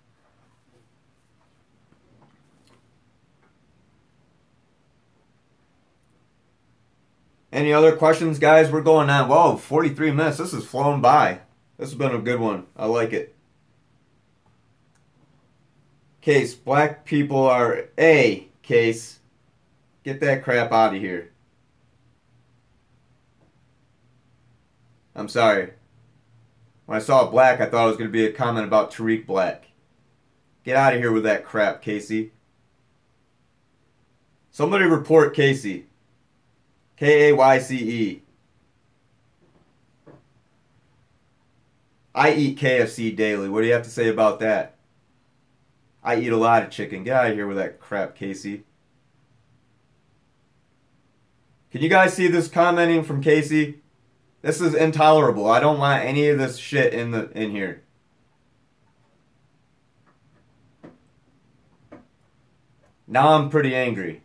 Any other questions, guys? We're going on. Whoa, 43 minutes. This has flown by. This has been a good one. I like it. Case, black people are Case. Get that crap out of here. I'm sorry. When I saw black, I thought it was going to be a comment about Tariq Black. Get out of here with that crap, Casey. Somebody report Casey. Kayce. I eat KFC daily. What do you have to say about that? I eat a lot of chicken. Get out of here with that crap, Casey. Can you guys see this commenting from Casey? This is intolerable. I don't want any of this shit in here. Now I'm pretty angry.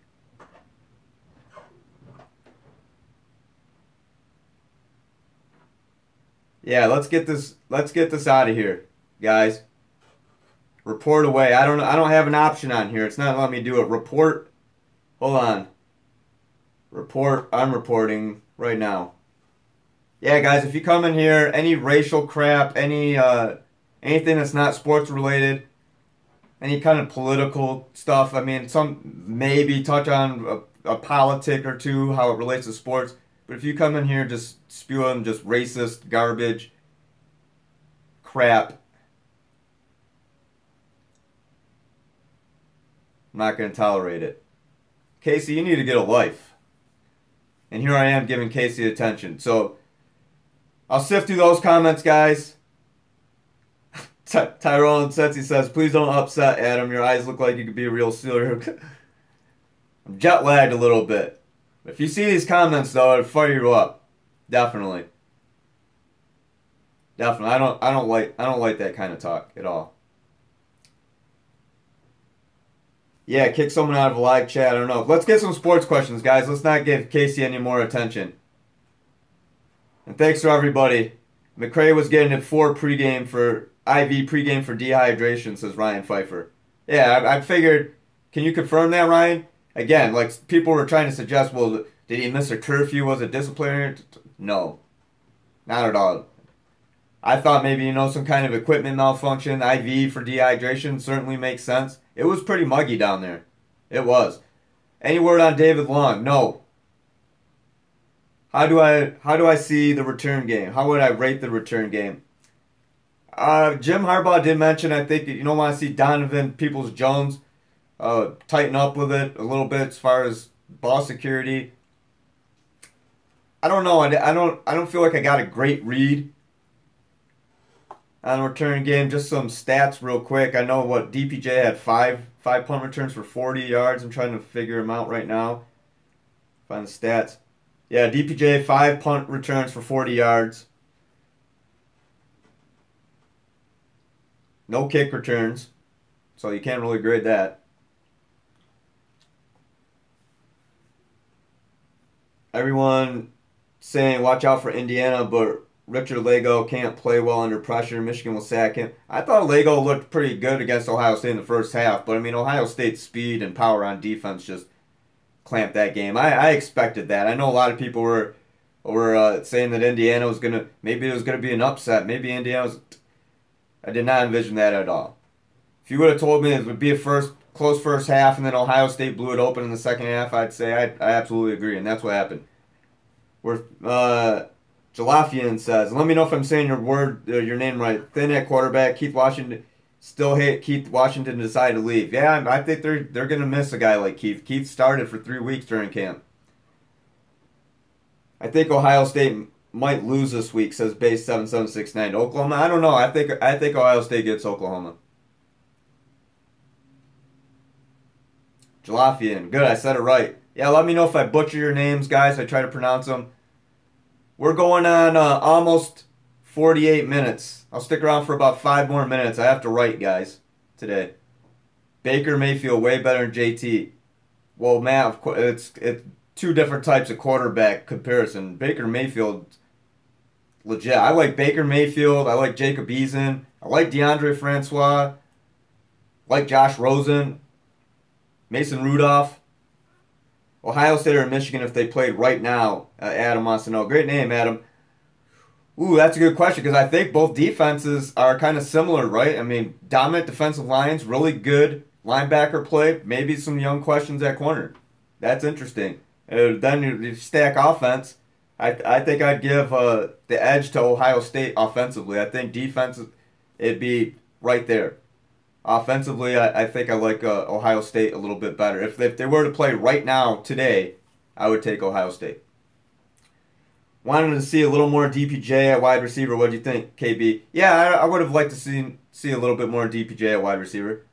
Yeah, let's get this out of here, guys. Report away. I don't have an option on here. It's not letting me do it. Report. Hold on. Report. I'm reporting right now. Yeah, guys, if you come in here, any racial crap, anything that's not sports related, any kind of political stuff, I mean, some maybe touch on a politic or two, how it relates to sports, but if you come in here just spewing just racist garbage, crap, I'm not going to tolerate it. Casey, you need to get a life. And here I am giving Casey attention. So I'll sift through those comments, guys. Tyrone Setzi says, please don't upset Adam. Your eyes look like you could be a real serial. I'm jet lagged a little bit. If you see these comments, though, it'll fire you up. Definitely. Definitely. I don't like that kind of talk at all. Yeah, kick someone out of a live chat. I don't know. Let's get some sports questions, guys. Let's not give Casey any more attention. And thanks to everybody. McCray was getting it IV pregame for dehydration, says Ryan Pfeiffer. Yeah, I figured. Can you confirm that, Ryan? Again, like people were trying to suggest, well, did he miss a curfew? Was it disciplinary? No, not at all. I thought maybe, some kind of equipment malfunction, IV for dehydration certainly makes sense. It was pretty muggy down there. It was. Any word on David Long? No. How do I see the return game? How would I rate the return game? Jim Harbaugh did mention, I think, you don't want to see Donovan Peoples-Jones tighten up with it a little bit as far as ball security. I don't know. I don't feel like I got a great read on the return game. Just some stats real quick. I know what DPJ had five punt returns for 40 yards. I'm trying to figure them out right now. Find the stats. Yeah, DPJ 5 punt returns for 40 yards. No kick returns. So you can't really grade that. Everyone saying watch out for Indiana, but Richard Lego can't play well under pressure. Michigan will sack him. I thought Lego looked pretty good against Ohio State in the first half, but I mean Ohio State's speed and power on defense just clamped that game. I expected that. I know a lot of people were saying that Indiana was maybe it was gonna be an upset. Maybe Indiana was. I did not envision that at all. If you would have told me it would be a close first half and then Ohio State blew it open in the second half, I'd say I absolutely agree, and that's what happened. Where Jalafian says, "Let me know if I'm saying your name right. Thin at quarterback. Keith Washington still hate Keith Washington decided to leave. Yeah, I think they're gonna miss a guy like Keith. Keith started for 3 weeks during camp. I think Ohio State might lose this week," says Base 7769. Oklahoma, I don't know. I think Ohio State gets Oklahoma. Jalafian, good. I said it right. Yeah, let me know if I butcher your names, guys. I try to pronounce them. We're going on almost 48 minutes. I'll stick around for about 5 more minutes. I have to write, guys, today. Baker Mayfield way better than JT. Well, Matt, of course, it's two different types of quarterback comparison. Baker Mayfield, legit. I like Baker Mayfield. I like Jacob Eason. I like DeAndre Francois. I like Josh Rosen. Mason Rudolph. Ohio State or Michigan if they played right now? Adam wants to know. Great name, Adam. Ooh, that's a good question because I think both defenses are kind of similar, right? I mean, dominant defensive lines, really good linebacker play, maybe some young questions at corner. That's interesting. Then you stack offense. I think I'd give the edge to Ohio State offensively. I think defense, it'd be right there. Offensively, I think I like Ohio State a little bit better. If they were to play right now, today, I would take Ohio State. Wanted to see a little more DPJ at wide receiver. What do you think, KB? Yeah, I would have liked to see a little bit more DPJ at wide receiver.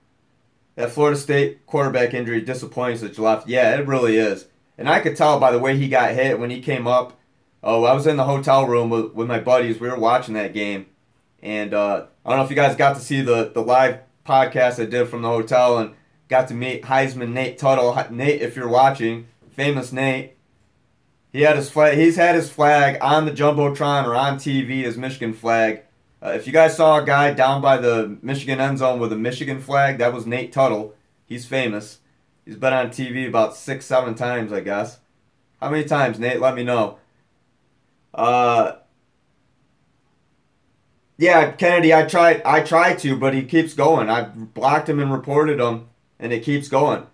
That Florida State quarterback injury disappointing such left. Yeah, it really is. And I could tell by the way he got hit when he came up. Oh, I was in the hotel room with my buddies. We were watching that game. And I don't know if you guys got to see the live podcast I did from the hotel and got to meet Heisman Nate Tuttle. Nate, if you're watching, famous Nate. He's had his flag on the Jumbotron or on TV, his Michigan flag. If you guys saw a guy down by the Michigan end zone with a Michigan flag, that was Nate Tuttle. He's famous. He's been on TV about 6, 7 times, I guess. How many times, Nate? Let me know. Yeah, Kennedy, I tried to, but he keeps going. I've blocked him and reported him, and it keeps going.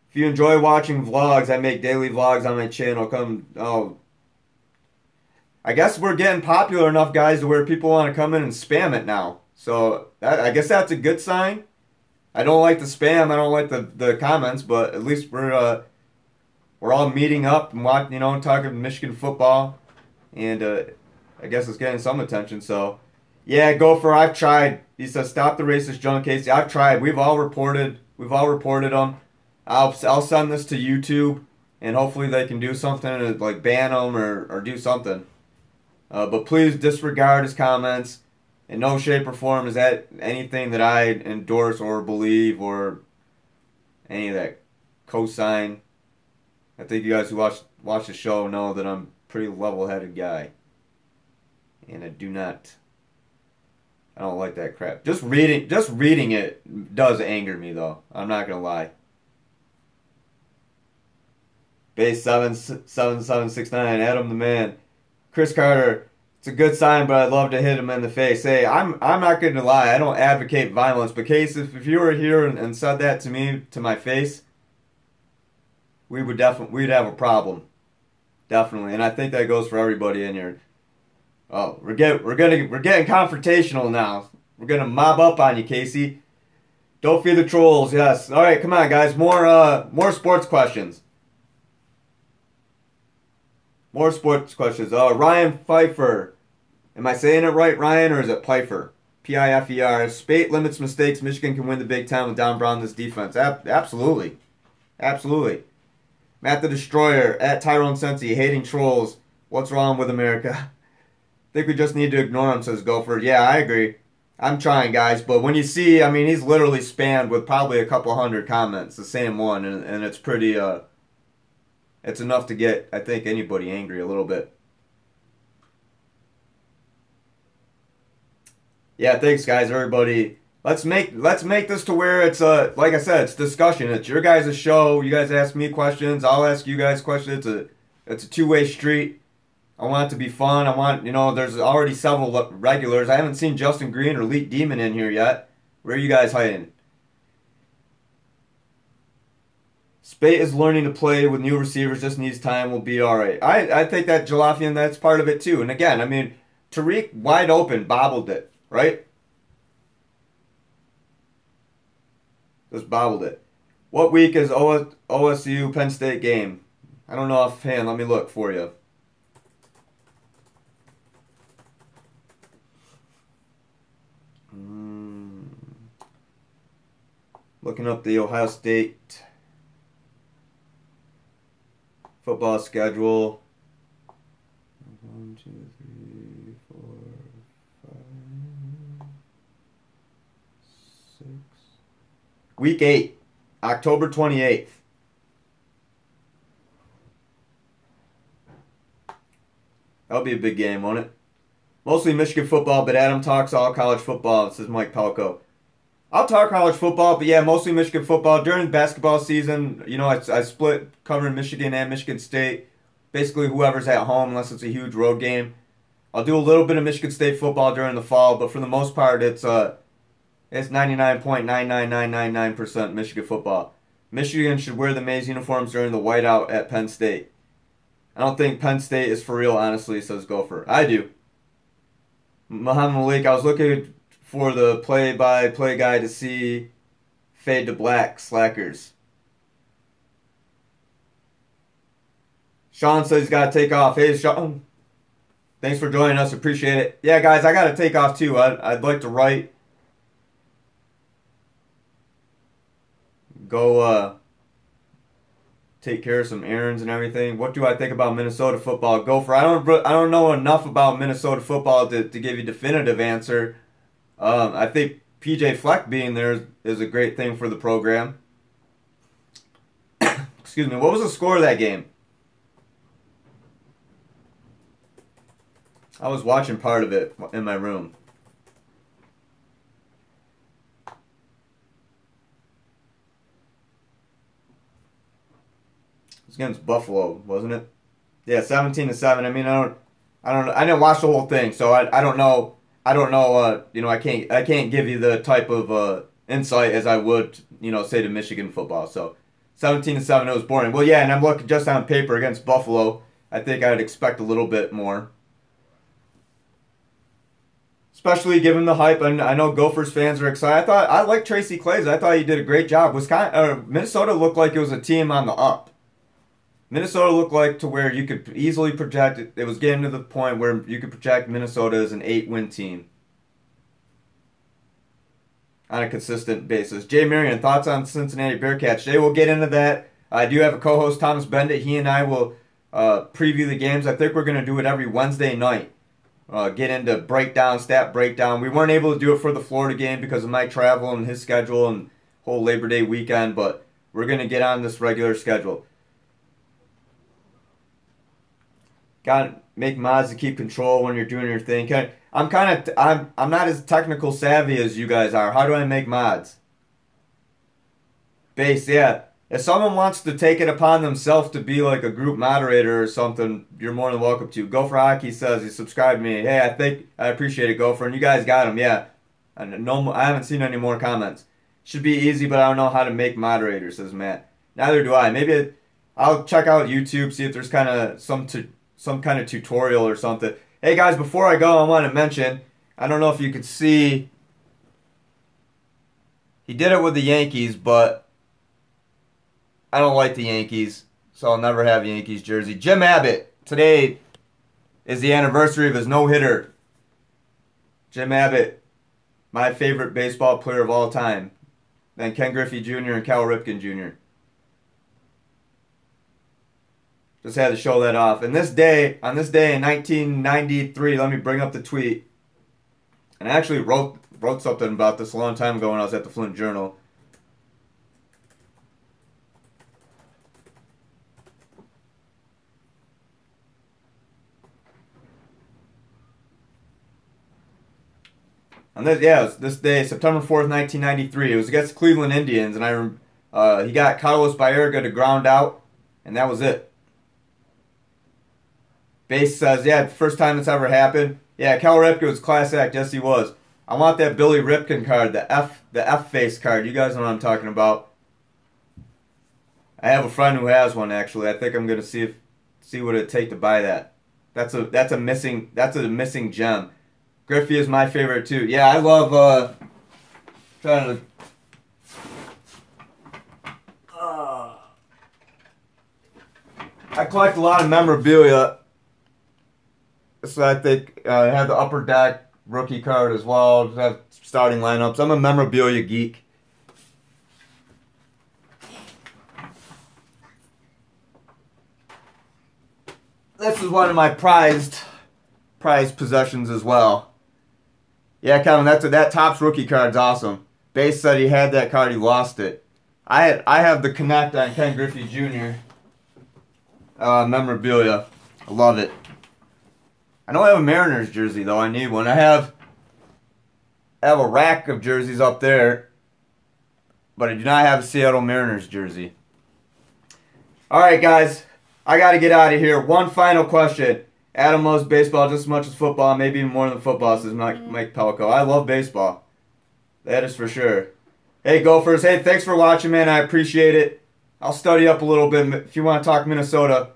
If you enjoy watching vlogs, I make daily vlogs on my channel. I guess we're getting popular enough, guys, to where people want to come in and spam it now. So I guess that's a good sign. I don't like the spam. I don't like the comments, but at least we're all meeting up and talking Michigan football, and I guess it's getting some attention. So yeah, Gopher, I've tried. He says stop the racist junk, Casey. I've tried. We've all reported them. I'll send this to YouTube, and hopefully they can do something to like ban them or do something. But please disregard his comments. In no shape or form is that anything that I endorse or believe or any of that cosign. I think you guys who watch the show know that I'm a pretty level-headed guy. And I don't like that crap. Just reading it does anger me though. I'm not gonna lie. Base 77769, Adam the man. Chris Carter, it's a good sign, but I'd love to hit him in the face. Hey, I'm not gonna lie, I don't advocate violence, but Case, if you were here and said that to me, to my face, we'd have a problem. Definitely. And I think that goes for everybody in here. Oh, we're getting confrontational now. We're gonna mob up on you, Casey. Don't feed the trolls, yes. Alright, come on guys, more sports questions. More sports questions. Ryan Pfeiffer. Am I saying it right, Ryan, or is it Pfeiffer? P-I-F-E-R. If Speight limits mistakes, Michigan can win the Big Ten with Don Brown this defense. Absolutely. Absolutely. Matt the Destroyer, at Tyrone Sensi, hating trolls. What's wrong with America? Think we just need to ignore him, says Gopher. Yeah, I agree. I'm trying, guys. But when you see, I mean, he's literally spammed with probably a couple hundred comments, the same one, and it's pretty, it's enough to get, I think, anybody angry a little bit. Yeah, thanks, guys, everybody. Let's make this to where it's like I said, it's discussion. It's your guys' show. You guys ask me questions. I'll ask you guys questions. It's a two-way street. I want it to be fun. I want, there's already several regulars. I haven't seen Justin Green or Elite Demon in here yet. Where are you guys hiding? Speight is learning to play with new receivers. Just needs time. Will be all right. I think that Jalafian, that's part of it too. And again, I mean, Tariq wide open bobbled it, right? Just bobbled it. What week is OSU Penn State game? I don't know offhand. Let me look for you. Looking up the Ohio State football schedule. 1, 2, 3, 4, 5, 6. Week 8, October 28th. That'll be a big game, won't it? Mostly Michigan football, but Adam talks all college football, says Mike Pelko. I'll talk college football, but yeah, mostly Michigan football. During basketball season, I split covering Michigan and Michigan State. Basically, whoever's at home, unless it's a huge road game. I'll do a little bit of Michigan State football during the fall, but for the most part, it's 99.99999% Michigan football. Michigan should wear the maize uniforms during the whiteout at Penn State. I don't think Penn State is for real, honestly, says Gopher. I do. Muhammad Malik, I was looking for the play-by-play guy to see fade to black slackers. Sean says he's got to take off. Hey, Sean. Thanks for joining us. Appreciate it. Yeah, guys, I got to take off too. I'd like to write. Go take care of some errands and everything. What do I think about Minnesota football? Gopher, I don't know enough about Minnesota football to give you a definitive answer. I think PJ Fleck being there is a great thing for the program. Excuse me. What was the score of that game? I was watching part of it in my room. It was against Buffalo, wasn't it? Yeah, 17-7. I mean, I didn't watch the whole thing, so I don't know. I can't give you the type of insight as I would, say to Michigan football. So 17-7, it was boring. Well, yeah, and I'm looking just on paper against Buffalo. I think I'd expect a little bit more, especially given the hype. And I know Gophers fans are excited. I like Tracy Claeys. I thought he did a great job. Minnesota looked like it was a team on the up. Minnesota looked like to where you could easily project it. It was getting to the point where you could project Minnesota as an 8-win team on a consistent basis. Jay Marion, thoughts on Cincinnati Bearcats? Jay, we'll get into that. I do have a co-host, Thomas Bendit. He and I will preview the games. I think we're going to do it every Wednesday night. get into breakdown, stat breakdown. We weren't able to do it for the Florida game because of my travel and his schedule and whole Labor Day weekend, but we're going to get on this regular schedule. Got to make mods to keep control when you're doing your thing. I'm not as technical savvy as you guys are. How do I make mods? Base, yeah. If someone wants to take it upon themselves to be like a group moderator or something, you're more than welcome to. Gopher Hockey says he subscribed to me. Hey, I appreciate it, Gopher. And you guys got him, yeah. I haven't seen any more comments. Should be easy, but I don't know how to make moderators, says Matt. Neither do I. Maybe I'll check out YouTube, see if there's kind of some kind of tutorial or something. Hey guys, before I go, I want to mention, I don't know if you could see, he did it with the Yankees, but I don't like the Yankees, so I'll never have a Yankees jersey. Jim Abbott, today is the anniversary of his no-hitter. Jim Abbott, my favorite baseball player of all time. Then Ken Griffey Jr. and Cal Ripken Jr. Just had to show that off. And on this day in 1993, let me bring up the tweet. And I actually wrote something about this a long time ago when I was at the Flint Journal. On this day, September 4th, 1993. It was against the Cleveland Indians, and he got Carlos Baerga to ground out, and that was it. Base says, yeah, first time it's ever happened. Yeah, Cal Ripken was class act. Yes, he was. I want that Billy Ripken card, the F face card. You guys know what I'm talking about. I have a friend who has one actually. I think I'm gonna see what it'd take to buy that. That's a missing gem. Griffey is my favorite too. Yeah, I love trying to. I collect a lot of memorabilia. So I think I have the Upper Deck rookie card as well. Just have starting lineups. I'm a memorabilia geek. This is one of my prized possessions as well. Yeah, Kevin, that Topps rookie card's awesome. Base said he had that card, he lost it. I have the Connect on Ken Griffey Jr. Memorabilia. I love it. I don't have a Mariners jersey though. I need one. I have a rack of jerseys up there, but I do not have a Seattle Mariners jersey. All right, guys, I got to get out of here. One final question. Adam loves baseball just as much as football, maybe even more than football, says Mike Pelko. I love baseball. That is for sure. Hey, Gophers. Hey, thanks for watching, man. I appreciate it. I'll study up a little bit. If you want to talk Minnesota,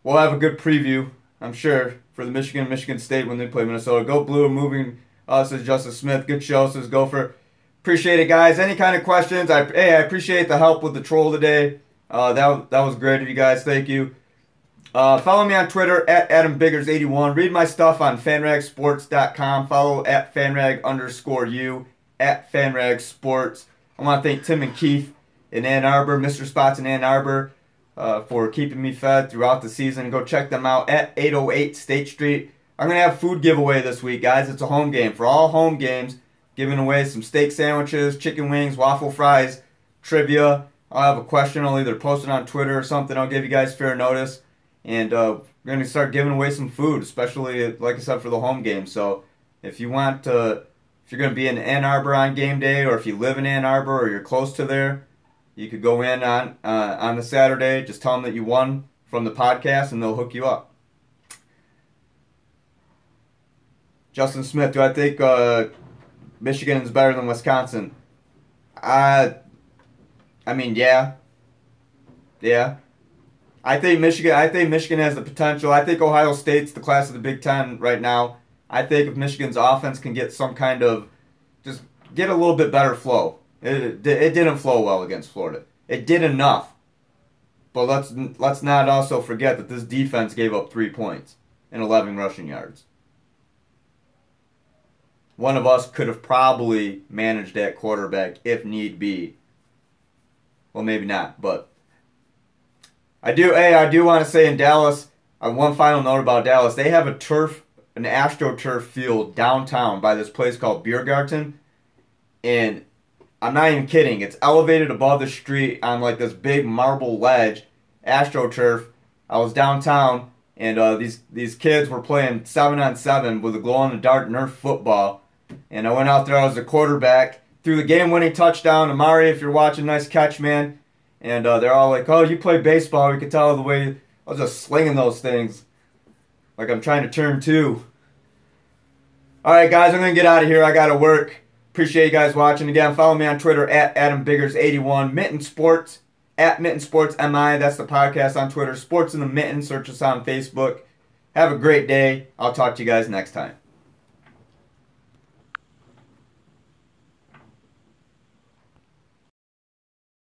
we'll have a good preview, I'm sure, for the Michigan State when they play Minnesota. Go Blue, moving says Justice Smith. Good show, says Gopher. Appreciate it, guys. Any kind of questions? I appreciate the help with the troll today. That was great of you guys. Thank you. Follow me on Twitter at AdamBiggers81. Read my stuff on fanragsports.com. Follow at fanrag_u at fanragsports. I want to thank Tim and Keith in Ann Arbor, Mr. Spots in Ann Arbor, for keeping me fed throughout the season. Go check them out at 808 State Street. I'm going to have food giveaway this week, guys. It's a home game. For all home games, giving away some steak sandwiches, chicken wings, waffle fries, trivia. I'll have a question. I'll either post it on Twitter or something. I'll give you guys fair notice. And we're going to start giving away some food, especially, like I said, for the home game. So if you want to, if you're going to be in Ann Arbor on game day, or if you live in Ann Arbor or you're close to there, you could go in on the Saturday. Just tell them that you won from the podcast, and they'll hook you up. Justin Smith, do I think Michigan is better than Wisconsin? I mean, yeah. I think Michigan has the potential. I think Ohio State's the class of the Big Ten right now. I think if Michigan's offense can get some kind of, just get a little bit better flow. It didn't flow well against Florida. It did enough. But let's not also forget that this defense gave up 3 points and 11 rushing yards. One of us could have probably managed that quarterback if need be. Well, maybe not, but I do want to say in Dallas, one final note about Dallas. They have a turf an AstroTurf field downtown by this place called Biergarten, and I'm not even kidding. It's elevated above the street on like this big marble ledge, AstroTurf. I was downtown, and these kids were playing 7-on-7 with a glow-in-the-dark Nerf football. And I went out there. I was the quarterback, threw the game-winning touchdown. Amari, if you're watching, nice catch, man. And they're all like, "Oh, you play baseball." We could tell the way I was just slinging those things like I'm trying to turn two. All right, guys, I'm gonna get out of here. I gotta work. Appreciate you guys watching. Again, follow me on Twitter at AdamBiggers81. Mitten Sports at Mitten Sports MI. That's the podcast on Twitter. Sports in the Mitten. Search us on Facebook. Have a great day. I'll talk to you guys next time.